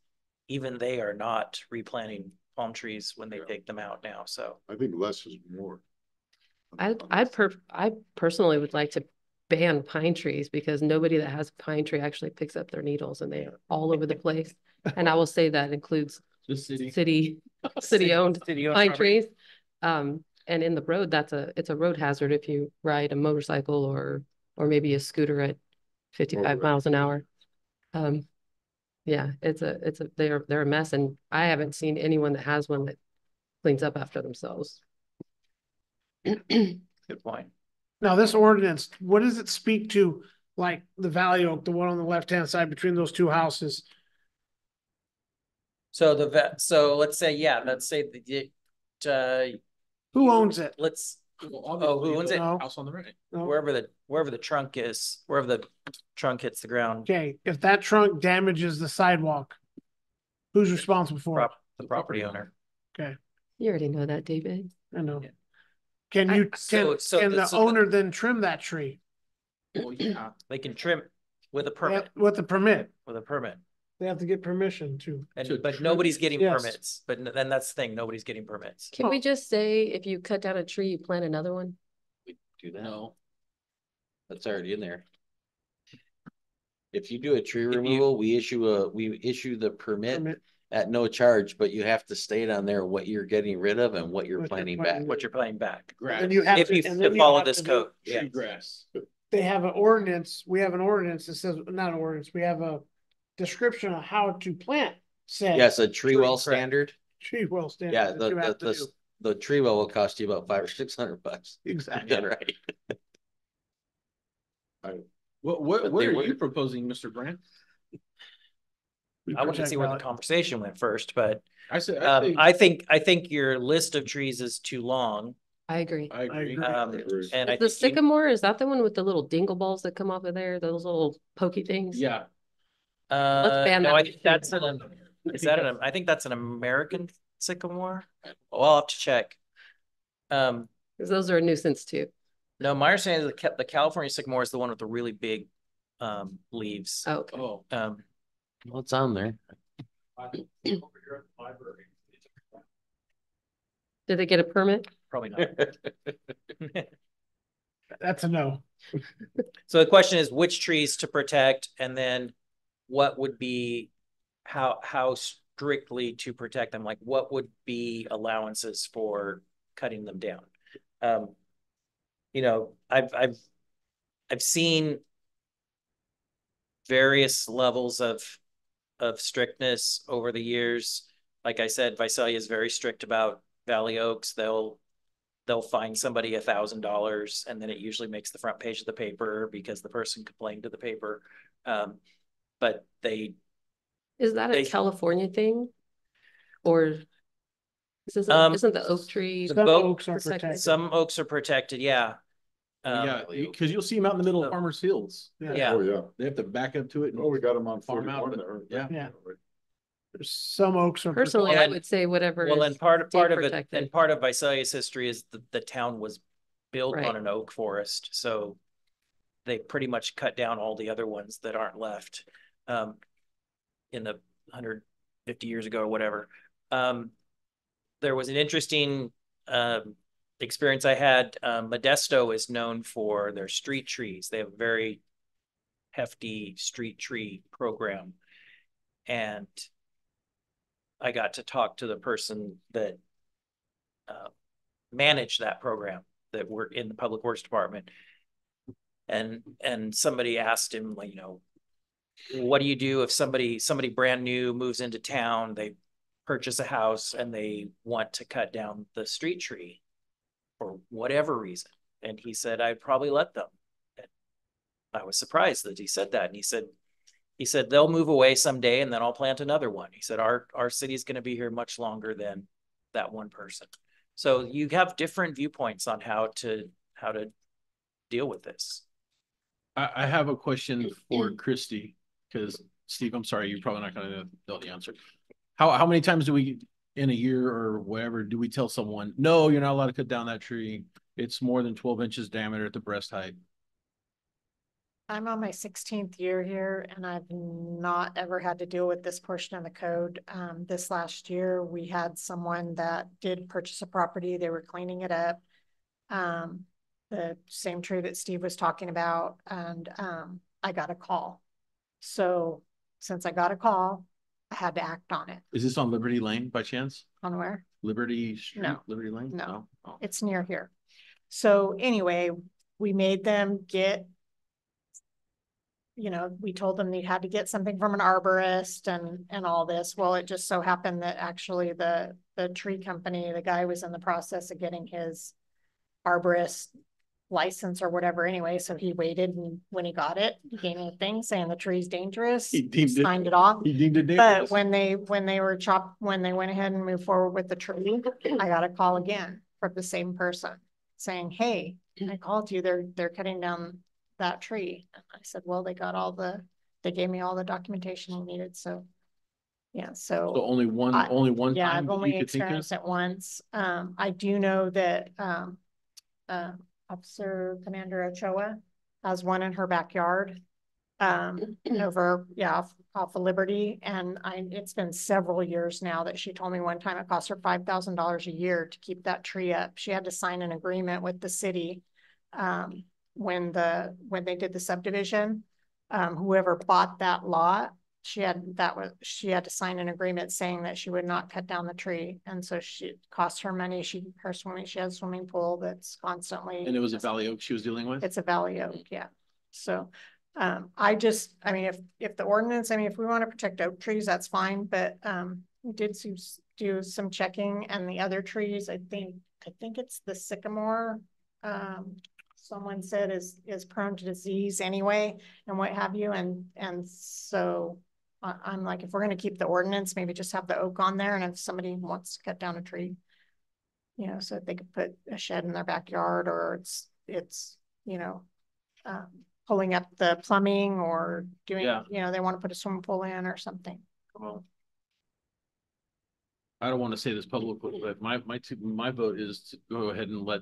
Even they are not replanting palm trees when they take them out now. So I think less is more. I personally would like to ban pine trees, because nobody that has a pine tree actually picks up their needles, and they are all over the place. And I will say that includes the city city-owned pine property. trees. And in the road, it's a road hazard if you ride a motorcycle or maybe a scooter at 55 miles an hour. Yeah, they're a mess, and I haven't seen anyone that has one that cleans up after themselves. Good point. Now, this ordinance, what does it speak to? Like the Valley Oak, the one on the left-hand side between those 2 houses. So let's say Who owns it? Who owns it? No. House on the right. No. Wherever the trunk is, wherever the trunk hits the ground. Okay, if that trunk damages the sidewalk, who's responsible for it? The property owner. Okay, You already know that, David. I know. Yeah. Can the owner then trim that tree? Well, yeah. They can trim with a permit. With a permit. With a permit. They have to get permission to. But nobody's getting Yes. permits. But then that's the thing, nobody's getting permits. Can we just say, if you cut down a tree, you plant another one? We do that. No. That's already in there. If you do a tree removal, we issue the permit, at no charge, but you have to state on there what you're getting rid of and what you're What you're planning planning back. to What you're planning back. Grass. And you have If to, you and then you follow have this to do- code, Tree yeah. grass. They have an ordinance, we have an ordinance that says, not an ordinance, we have a description of how to plant said. Yes, a tree well correct. standard. Tree well standard. Yeah, that you have to do. the tree well will cost you about $500 or $600. Exactly. Done right. What But what they are were- you proposing, Mr. Brandt? I wanted to Protect see where the value. conversation went first, but I said, I think your list of trees is too long. I agree. I agree. agree. And I The think you- sycamore, is that the one with the little dingle balls that come off of there? Those little pokey things? Yeah, Let's ban no, that. I think that's I think that's an American sycamore. Well, I'll have to check. Because those are a nuisance too. No, my understanding is the California sycamore is the one with the really big leaves. Oh, okay. oh, What's on there? Did they get a permit? Probably not. That's a no. So the question is which trees to protect, and then what would be how strictly to protect them? Like what would be allowances for cutting them down? You know, I've seen various levels of strictness over the years. Like I said, Visalia is very strict about Valley Oaks. They'll fine somebody $1,000, and then it usually makes the front page of the paper because the person complained to the paper. But Is that a California thing? Or isn't the oak tree? Some oaks are protected. Some oaks are protected, yeah. yeah, because you'll see them out in the middle of farmers' fields. Yeah. Oh, yeah. They have to back up to it. Oh, we got them on Farm out, 41 but- there. yeah. Some oaks are. Personally, Well, I would say whatever. Well, is and part of it, protected. and part of Visalia's history is the town was built Right. on an oak forest, so they pretty much cut down all the other ones that aren't left in the 150 years ago or whatever. There was an interesting experience I had. Modesto is known for their street trees. They have a very hefty street tree program, and I got to talk to the person that managed that program, that were in the public works department. And somebody asked him, like, you know, what do you do if somebody brand new moves into town, they purchase a house and they want to cut down the street tree for whatever reason? And he said, I'd probably let them. And I was surprised that he said that. And he said, they'll move away someday and then I'll plant another one. He said, our city's going to be here much longer than that one person. So you have different viewpoints on how to deal with this. I have a question for Christy, because Steve, I'm sorry, you're probably not going to know the answer. How many times do we, in a year or whatever, do we tell someone, no, you're not allowed to cut down that tree? It's more than 12 inches diameter at the breast height. I'm on my 16th year here, and I've not ever had to deal with this portion of the code. This last year, we had someone that did purchase a property. They were cleaning it up. The same tree that Steve was talking about, and I got a call. So since I got a call, I had to act on it. Is this on Liberty Lane by chance? On where? Liberty Street? No. Liberty Lane? No. Oh. It's near here. So anyway, we made them get, you know, we told them they had to get something from an arborist and all this. Well, it just so happened that actually the tree company, the guy was in the process of getting his arborist license or whatever anyway. So he waited, and when he got it, he gave me a thing saying the tree's dangerous. He deemed signed it off. He deemed it But dangerous. when they went ahead and moved forward with the tree, I got a call again from the same person saying, hey, I called you, they're cutting down that tree. And I said, well, they gave me all the documentation we needed. So yeah, So only one yeah, time I've that only you could think of? experienced it once. I do know that Officer Commander Ochoa has one in her backyard over, off of Liberty. And it's been several years now that she told me one time it cost her $5,000 a year to keep that tree up. She had to sign an agreement with the city when they did the subdivision. Whoever bought that lot she had to sign an agreement saying that she would not cut down the tree. And so it cost her money. She has a swimming pool that's constantly. And it was a Valley Oak she was dealing with? It's a Valley Oak, yeah. So I mean, if the ordinance, I mean, if we want to protect oak trees, that's fine, but we did do some checking, and the other trees, I think it's the sycamore, someone said is prone to disease anyway, and what have you, and so I'm like, if we're going to keep the ordinance, maybe just have the oak on there, and if somebody wants to cut down a tree, you know, so they could put a shed in their backyard, or it's you know, pulling up the plumbing, or doing, you know, they want to put a swimming pool in or something. Well, I don't want to say this publicly, but my vote is to go ahead and let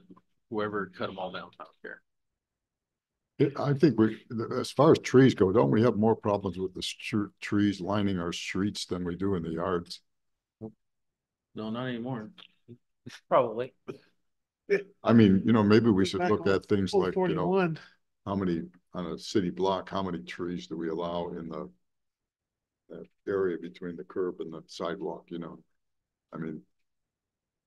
whoever cut them all down. I don't care. I think as far as trees go, don't we have more problems with the trees lining our streets than we do in the yards? No, not anymore. Probably. I mean, you know, maybe we should look at things like, you know, 41. how many on a city block, how many trees do we allow in that area between the curb and the sidewalk, you know? I mean,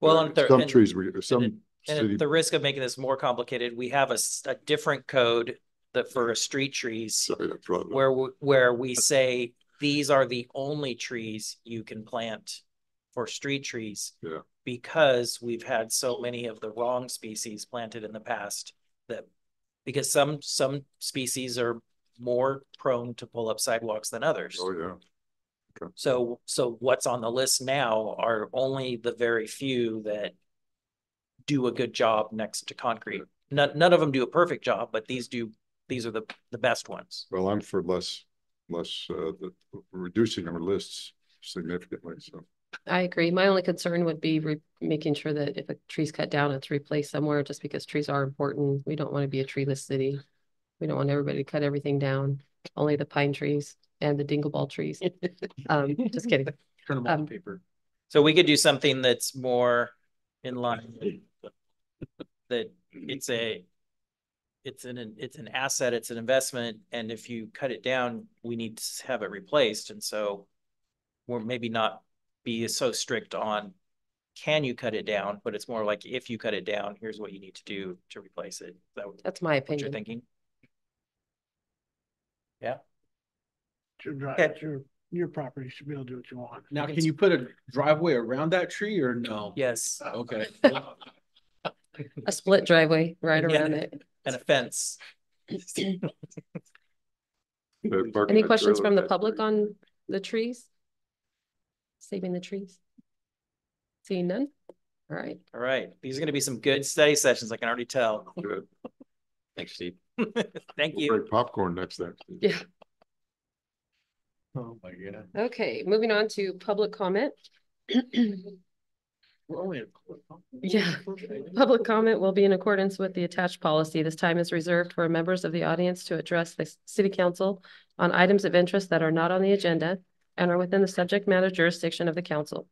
well, some trees, some and at the risk of making this more complicated, we have a different code that for street trees where we say these are the only trees you can plant for street trees. Yeah. Because we've had so many of the wrong species planted in the past, that because some species are more prone to pull up sidewalks than others. Oh yeah. Okay. So what's on the list now are only the very few that do a good job next to concrete. None of them do a perfect job, but these are the best ones. Well, I'm for less reducing our lists significantly. So I agree. My only concern would be making sure that if a tree's cut down, it's replaced somewhere, just because trees are important. We don't want to be a treeless city. We don't want everybody to cut everything down. Only the pine trees and the dingleball trees. Just kidding. Turn them off paper. So we could do something that's more in line that it's an asset, it's an investment, and if you cut it down, we need to have it replaced. And so we're maybe not be so strict on can you cut it down, but it's more like if you cut it down, here's what you need to do to replace it. That's my opinion. What you're thinking? Yeah. Your property should be able to do what you want. Now, can you put a driveway around that tree or no? Yes. Okay. A split driveway right around it. And a fence. Any questions from the public on the trees? Saving the trees? Seeing none? All right. All right. These are going to be some good study sessions, I can already tell. good. Thanks, Steve. Thank We'll you. break popcorn next time. Yeah. Oh my God. Okay, moving on to public comment. Yeah, public comment will be in accordance with the attached policy. This time is reserved for members of the audience to address the city council on items of interest that are not on the agenda and are within the subject matter jurisdiction of the council.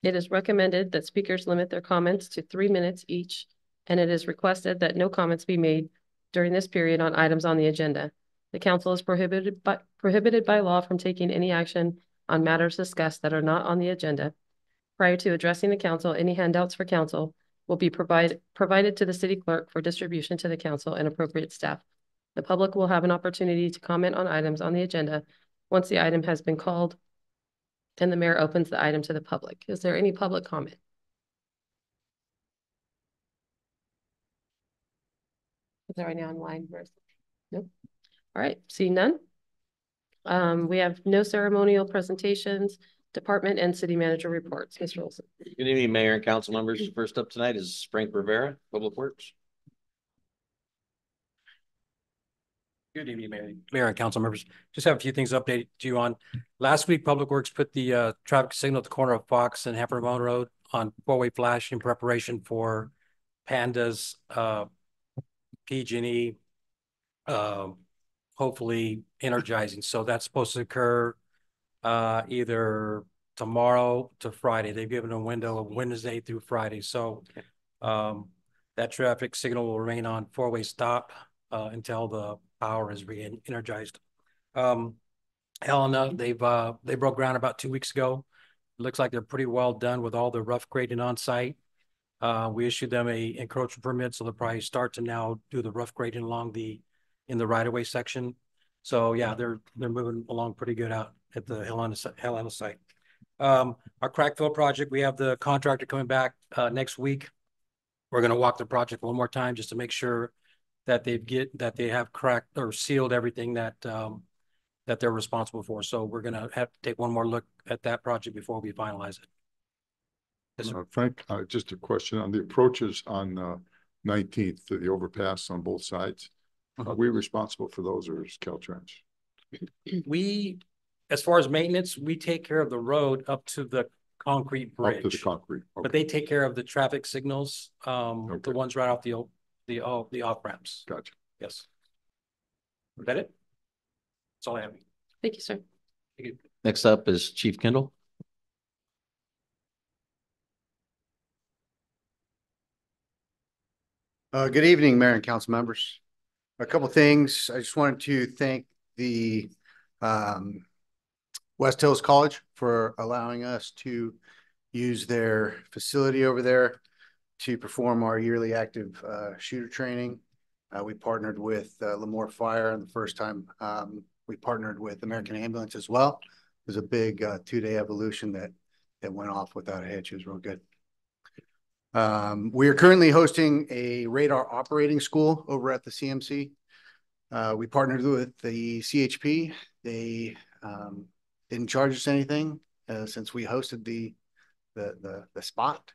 It is recommended that speakers limit their comments to 3 minutes each, and it is requested that no comments be made during this period on items on the agenda. The council is prohibited by law from taking any action on matters discussed that are not on the agenda. Prior to addressing the council, any handouts for council will be provided to the city clerk for distribution to the council and appropriate staff. The public will have an opportunity to comment on items on the agenda once the item has been called and the mayor opens the item to the public. Is there any public comment? Is that right now online? Nope. All right, seeing none. We have no ceremonial presentations, department and city manager reports. Mr. Olson. Good evening, Mayor and council members. First up tonight is Frank Rivera, Public Works. Good evening, Mayor and council members. Just have a few things to update you on. Last week, Public Works put the traffic signal at the corner of Fox and Heifer Ramon Road on four-way flash in preparation for Panda's PG&E hopefully energizing. So that's supposed to occur either tomorrow to Friday. They've given a window of Wednesday through Friday. So that traffic signal will remain on four-way stop until the power is re-energized. Helena, they broke ground about 2 weeks ago. Looks like they're pretty well done with all the rough grading on site. We issued them a encroachment permit, so they'll probably start to now do the rough grading along in the right of way section. So yeah, they're moving along pretty good out at the Helena site. Our crack fill project, we have the contractor coming back next week. We're going to walk the project one more time just to make sure that they have cracked or sealed everything that they're responsible for. So we're going to have to take one more look at that project before we finalize it. Yes, Frank, just a question on the approaches on 19th to the overpass on both sides. Are we responsible for those, or is Caltrans? We, as far as maintenance, we take care of the road up to the concrete bridge. Up to the concrete. Okay. But they take care of the traffic signals, the ones right off the off ramps. Gotcha. Yes. Is that it? That's all I have. Thank you, sir. Thank you. Next up is Chief Kendall. Good evening, Mayor and Council members. A couple things. I just wanted to thank the West Hills College for allowing us to use their facility over there to perform our yearly active shooter training. We partnered with Lemoore Fire, and the first time we partnered with American Ambulance as well. It was a big 2-day evolution that went off without a hitch. It was real good. We are currently hosting a radar operating school over at the CMC. We partnered with the CHP. They didn't charge us anything since we hosted the spot.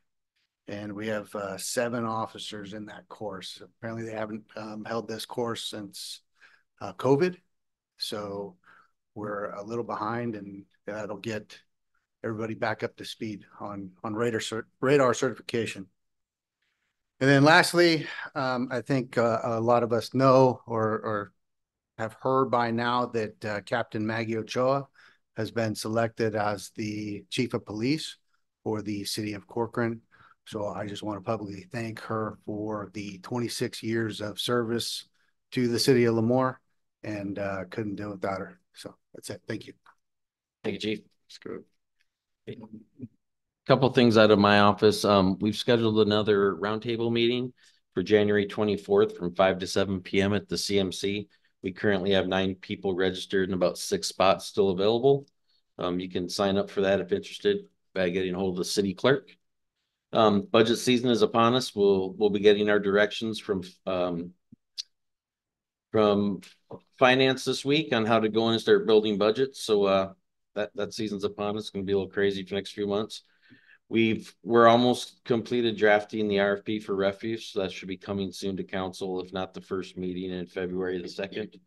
And we have 7 officers in that course. Apparently they haven't held this course since COVID. So we're a little behind, and that'll get everybody back up to speed on radar certification. And then lastly, I think a lot of us know or have heard by now that Captain Maggie Ochoa has been selected as the Chief of Police for the city of Corcoran. So I just want to publicly thank her for the 26 years of service to the city of Lemoore, and couldn't do it without her. So that's it. Thank you. Thank you, Chief. That's good. Couple things out of my office. We've scheduled another roundtable meeting for January 24th from 5 to 7 p.m. at the CMC. We currently have 9 people registered and about 6 spots still available. You can sign up for that if interested by getting a hold of the city clerk. Budget season is upon us. We'll be getting our directions from finance this week on how to go in and start building budgets. So that season's upon us. It's going to be a little crazy for the next few months. We're almost completed drafting the RFP for refuse. So that should be coming soon to council, if not the first meeting in February the 2nd,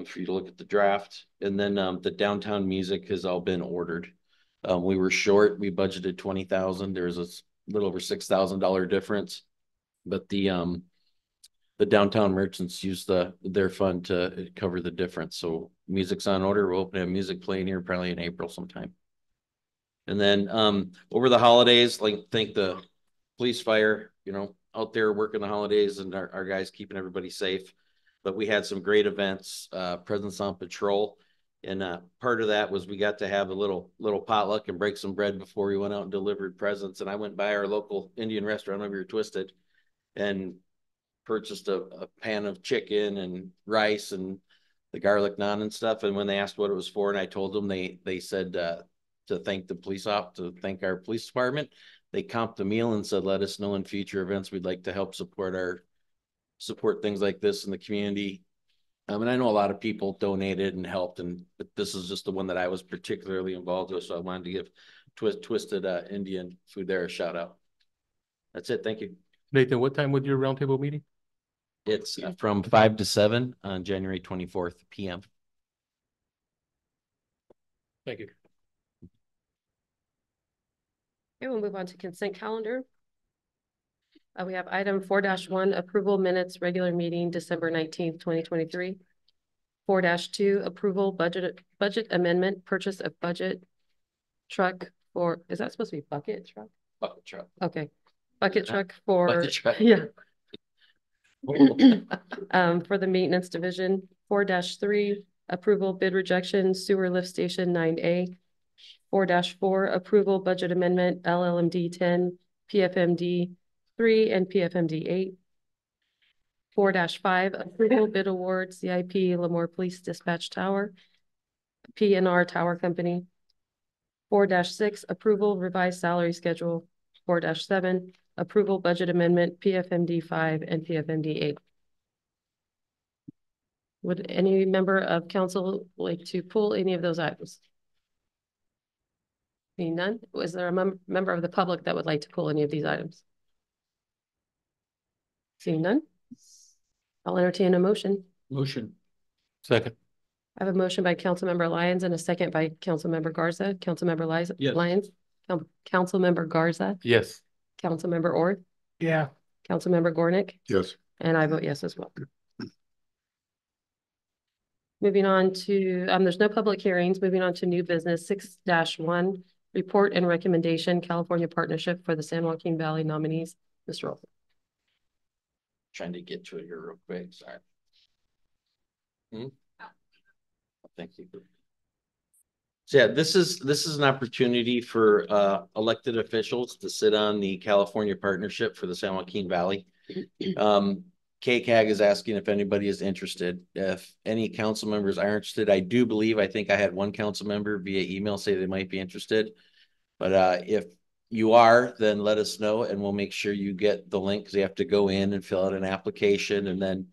for you to look at the draft. And then the downtown music has all been ordered. We were short. We budgeted $20,000. There's a little over $6,000 difference, but the downtown merchants used their fund to cover the difference. So music's on order. We'll open a music playing here probably in April sometime. And then over the holidays, thank the police, fire, out there working the holidays, and our guys keeping everybody safe. But we had some great events, Presence on Patrol. And part of that was we got to have a little potluck and break some bread before we went out and delivered presents. And I went by our local Indian restaurant over here, Twisted, and purchased a pan of chicken and rice and the garlic naan and stuff. And when they asked what it was for, and I told them, they said to thank to thank our police department. They comped the meal and said, let us know in future events. We'd like to help support things like this in the community. And I know a lot of people donated and helped, but this is just the one that I was particularly involved with. So I wanted to give Twisted Indian food there a shout out. That's it. Thank you. Nathan, what time was your roundtable meeting? It's from 5 to 7 on January 24th p.m. Thank you. Okay, we'll move on to consent calendar. We have item 4-1, approval minutes, regular meeting, December 19th, 2023. 4-2, approval budget amendment, purchase of budget truck for, is that supposed to be bucket truck? Bucket truck. Okay. Bucket truck for, Bucket truck. Yeah. For the maintenance division. 4-3, approval bid rejection sewer lift station 9A. 4-4, approval budget amendment LLMD 10, PFMD 3, and PFMD 8. 4-5, approval bid award CIP Lemoore Police Dispatch Tower, PNR Tower Company. 4-6, approval revised salary schedule. 4-7, approval budget amendment PFMD 5 and PFMD 8. Would any member of council like to pull any of those items? Seeing none, is there a member of the public that would like to pull any of these items? Seeing none, I'll entertain a motion. Motion. Second. I have a motion by Councilmember Lyons and a second by Councilmember Garza. Councilmember Yes. Lyons, Councilmember Garza, Yes. Councilmember Orr, Yeah. Councilmember Gornick, Yes. and I vote yes as well. Moving on to, there's no public hearings. Moving on to new business 6-1, report and recommendation, California Partnership for the San Joaquin Valley nominees. Mr. Olson. Trying to get to it here real quick, sorry. Thank you. So yeah, this is an opportunity for elected officials to sit on the California Partnership for the San Joaquin Valley. KCAG is asking if anybody is interested. If any council members are interested, I think I had one council member via email say they might be interested. But if you are, then let us know and we'll make sure you get the link, because you have to go in and fill out an application, and then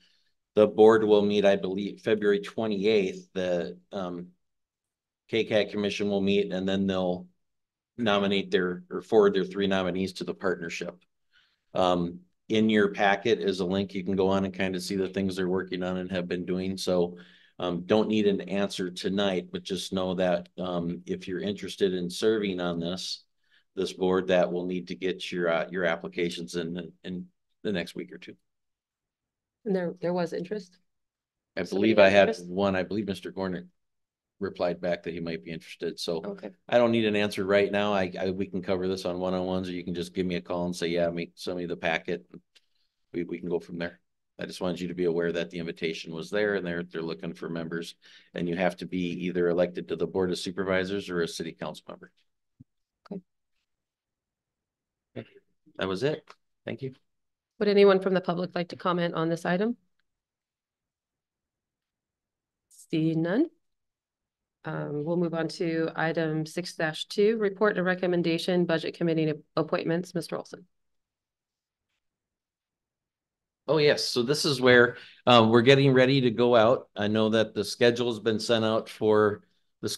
the board will meet, I believe, February 28th. The KCAG commission will meet, and then they'll nominate or forward their 3 nominees to the partnership. In your packet is a link you can go on and kind of see the things they're working on and have been doing. So don't need an answer tonight, but just know that if you're interested in serving on this board, that will need to get your applications in the next week or two. And there was interest. I believe I had one. I believe Mr. Gornick replied back that he might be interested. So Okay. I don't need an answer right now. We can cover this on one-on-ones, or you can just give me a call and say, yeah, send me the packet. We can go from there. I just wanted you to be aware that the invitation was there, and they're looking for members, and you have to be either elected to the Board of Supervisors or a city council member. Okay. That was it. Thank you. Would anyone from the public like to comment on this item? See none. We'll move on to item 6-2, report and recommendation, budget committee appointments. Mr. Olson. Oh, yes. So this is where we're getting ready to go out. I know that the schedule has been sent out for the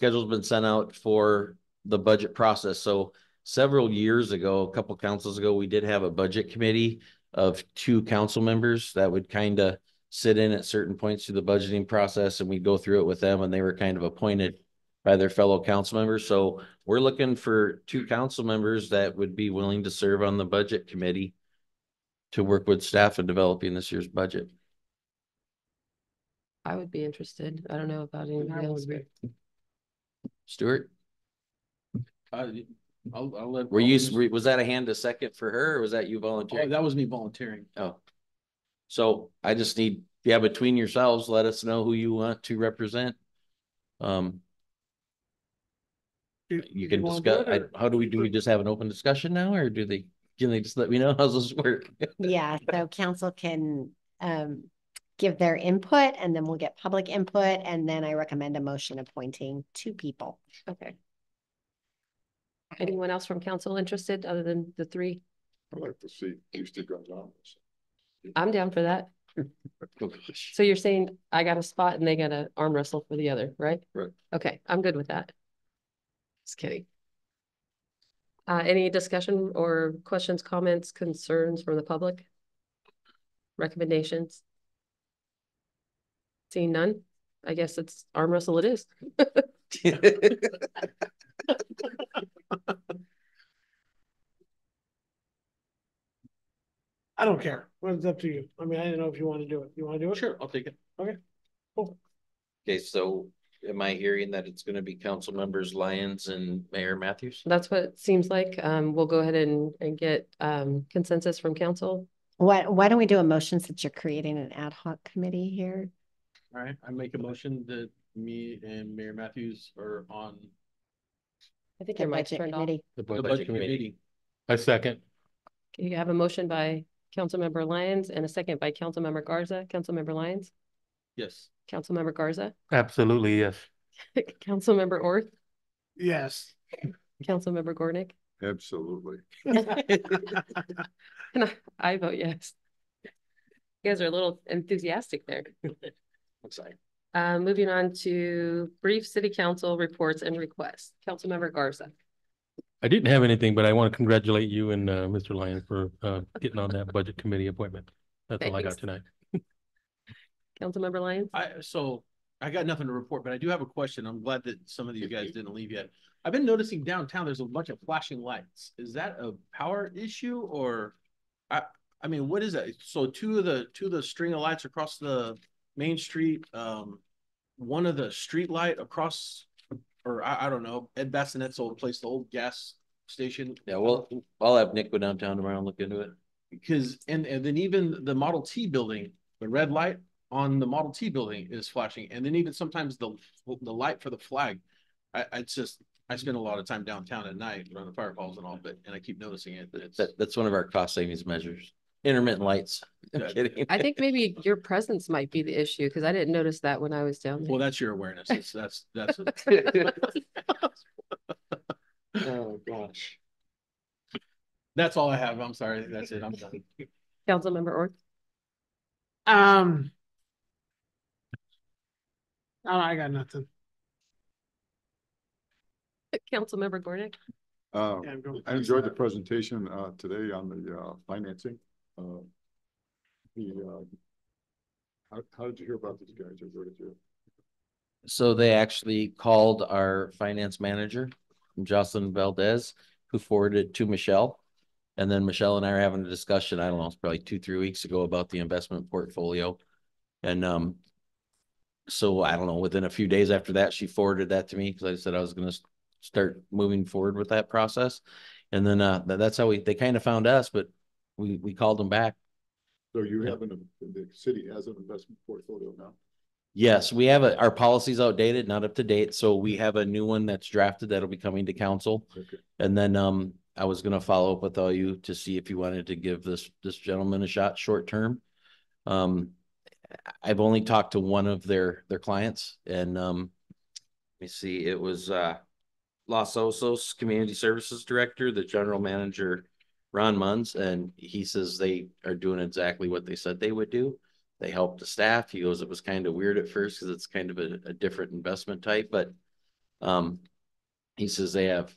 budget process. So several years ago, a couple councils ago, we did have a budget committee of 2 council members that would kind of sit in at certain points through the budgeting process, and we'd go through it with them, and they were kind of appointed by their fellow council members. So we're looking for 2 council members that would be willing to serve on the budget committee to work with staff in developing this year's budget. I would be interested. I don't know about anybody else. Stuart? I'll let. Was that a hand a second for her, or was that you volunteering? Oh, that was me volunteering. Oh. So I just need, between yourselves, let us know who you want to represent. You can discuss, how do we just have an open discussion now, or can they just let me know? How's this work? Yeah, so council can give their input, and then we'll get public input, and then I recommend a motion appointing 2 people. Okay. Anyone else from council interested other than the 3? I'd like to see you stick on this. I'm down for that. Oh, gosh. So you're saying I got a spot and they got to arm wrestle for the other, right? Right. Okay, I'm good with that. Just kidding. Any discussion or questions, comments, concerns from the public? Recommendations? Seeing none, I guess it's arm wrestle it is. I don't care. Well, it's up to you. I mean, I didn't know if you want to do it. You want to do it? Sure, I'll take it. Okay, cool. Okay, so am I hearing that it's going to be council members Lyons and Mayor Matthews? That's what it seems like. We'll go ahead and get consensus from council. Why don't we do a motion since you're creating an ad hoc committee here? All right, I make a motion that me and Mayor Matthews are on I think The your mic's budget turned off. committee. the budget committee. I second. Okay, you have a motion by Councilmember Lyons and a second by Councilmember Garza. Councilmember Lyons, Yes. Councilmember Garza, Absolutely, yes. Councilmember Orth, Yes. Councilmember Gornick. Absolutely. And I vote yes. You guys are a little enthusiastic there. I'm sorry. Moving on to brief city council reports and requests. Councilmember Garza. I didn't have anything, but I want to congratulate you and Mr. Lyons for getting on that budget committee appointment. That's all I got tonight. Councilmember Lyons. I got nothing to report, but I do have a question. I'm glad that some of these guys didn't leave yet. I've been noticing downtown there's a bunch of flashing lights. Is that a power issue or I mean, what is that? So two of the string of lights across the main street, one of the street light across, or I don't know, Ed Bassinet's old place, the old gas station. Yeah, well, I'll have Nick go downtown tomorrow and look into it. Because and then even the Model T building, the red light on the Model T building is flashing, and then even sometimes the light for the flag. I spend a lot of time downtown at night around the fire calls and all, and I keep noticing it. That's one of our cost savings measures. Intermittent lights. I'm kidding. I think maybe your presence might be the issue because I didn't notice that when I was down there. Well, that's your awareness. That's Oh gosh. That's all I have. I'm sorry. That's it. I'm done. Councilmember Orth. Oh, I got nothing. Councilmember Gornick. I enjoyed the presentation today on the financing. How did you hear about these guys? Or where did you? So they actually called our finance manager, Jocelyn Valdez, who forwarded it to Michelle. And then Michelle and I are having a discussion, I don't know, it's probably 2-3 weeks ago about the investment portfolio. And so I don't know, within a few days after that, she forwarded that to me because I said I was going to start moving forward with that process. And then that's how they kind of found us, but we called them back. So you have the city has an investment portfolio now? Yes, we have our policy's outdated, not up to date. So we have a new one that's drafted that'll be coming to council. Okay. And then I was gonna follow up with all you to see if you wanted to give this gentleman a shot short term. I've only talked to one of their clients, and let me see, it was Los Osos Community Services Director, the general manager, Ron Munns, and he says they are doing exactly what they said they would do. They helped the staff. He goes, it was kind of weird at first because it's kind of a different investment type, but he says they've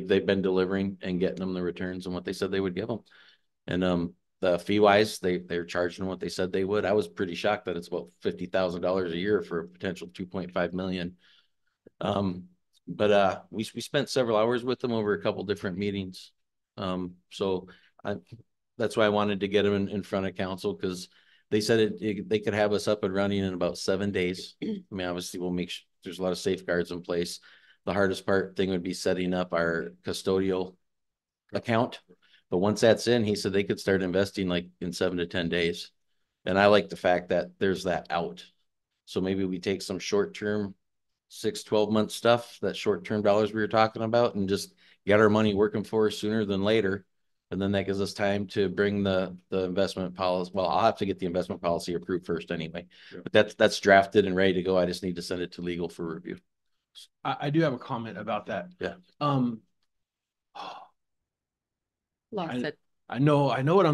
been delivering and getting them the returns and what they said they would give them. And the fee wise, they're charging what they said they would. I was pretty shocked that it's about $50,000 a year for a potential 2.5 million. But we spent several hours with them over a couple different meetings. So that's why I wanted to get them in front of council, because they said they could have us up and running in about 7 days. I mean, obviously we'll make sure there's a lot of safeguards in place. The hardest thing would be setting up our custodial account. But once that's in, he said they could start investing like in 7 to 10 days. And I like the fact that there's that out. So maybe we take some short-term 6-12 month stuff, that short-term dollars we were talking about, and just get our money working for us sooner than later. And then that gives us time to bring the investment policy. Well, I'll have to get the investment policy approved first anyway, but that's drafted and ready to go. I just need to send it to legal for review. I do have a comment about that. Yeah. Lost it. I know what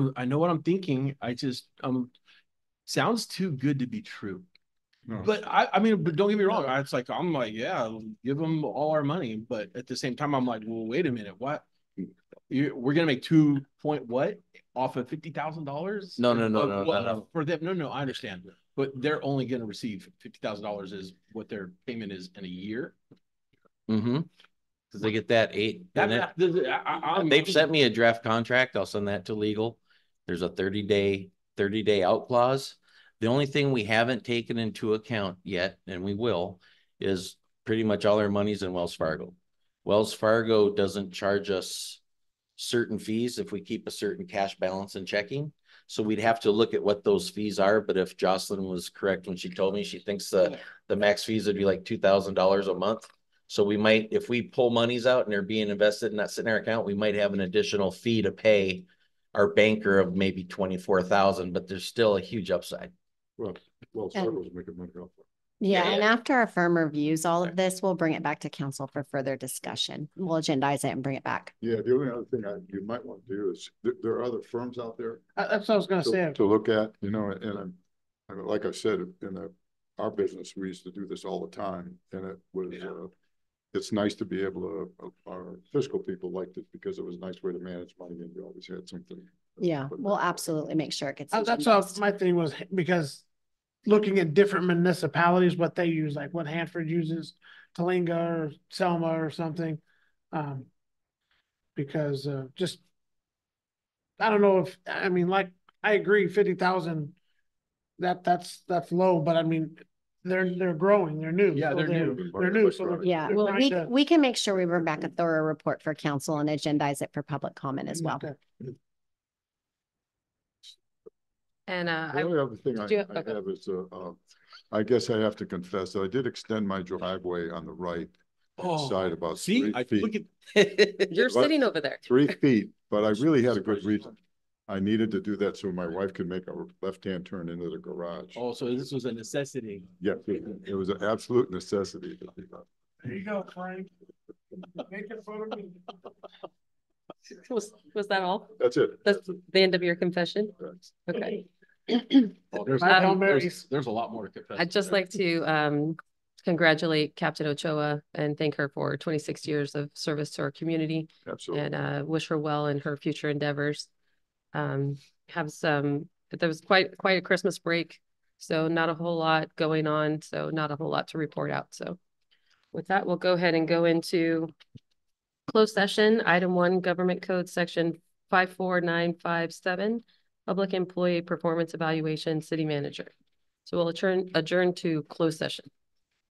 I'm thinking. I just sounds too good to be true. No. But I mean, but don't get me wrong. It's like I'm like, yeah, give them all our money. But at the same time, I'm like, well, wait a minute, what? We're gonna make 2 point what off of $50,000? No. For them, no. I understand, but they're only gonna receive $50,000 is what their payment is in a year. Mm-hmm. Because they get that 8. They've sent me a draft contract. I'll send that to legal. There's a 30-day out clause. The only thing we haven't taken into account yet, and we will, is pretty much all our money's in Wells Fargo. Wells Fargo doesn't charge us certain fees if we keep a certain cash balance in checking. So we'd have to look at what those fees are, but if Jocelyn was correct when she told me, she thinks the max fees would be like $2,000 a month. So we might, if we pull monies out and they're being invested in that sitting in our account, we might have an additional fee to pay our banker of maybe 24,000, but there's still a huge upside. Well, Fargo's making money off of it. Yeah, Yeah. and after our firm reviews all of this, we'll bring it back to council for further discussion. We'll agendize it and bring it back. Yeah, the only other thing you might want to do is, there are other firms out there That's what I was gonna say. to look at, you know, and like I said, in our business, we used to do this all the time, and it was, it's nice to be able to, our fiscal people liked it because it was a nice way to manage money, and you always had something. Yeah, we'll absolutely make sure it gets. That's what my thing was, because looking at different municipalities, what they use, like what Hanford uses, Talinga or Selma or something. Because just, I don't know if, I mean, like, I agree, 50,000, that's low, but I mean, they're growing, they're new. Yeah, so they're new. They're new, so Yeah, they're well, trying to- we can make sure we bring back a thorough report for council and agendize it for public comment as well. Okay. And The only other thing I okay. have is, I guess I have to confess that I did extend my driveway on the right side about 3 feet. You're sitting over there. 3 feet, but I really had a good reason. I needed to do that so my wife could make a left-hand turn into the garage. Oh, so this was a necessity. Yeah, it was an absolute necessity to do that. There you go, Frank. Make it for me. Was that all? That's it. That's the end of your confession? Okay. There's a lot more to confess. I'd just like to congratulate Captain Ochoa and thank her for 26 years of service to our community. Absolutely. And wish her well in her future endeavors. There was quite a Christmas break, so not a whole lot going on, so not a whole lot to report out. So with that, we'll go ahead and go into closed session. Item 1, Government Code Section 54957, Public Employee Performance Evaluation, City Manager. So we'll adjourn to closed session.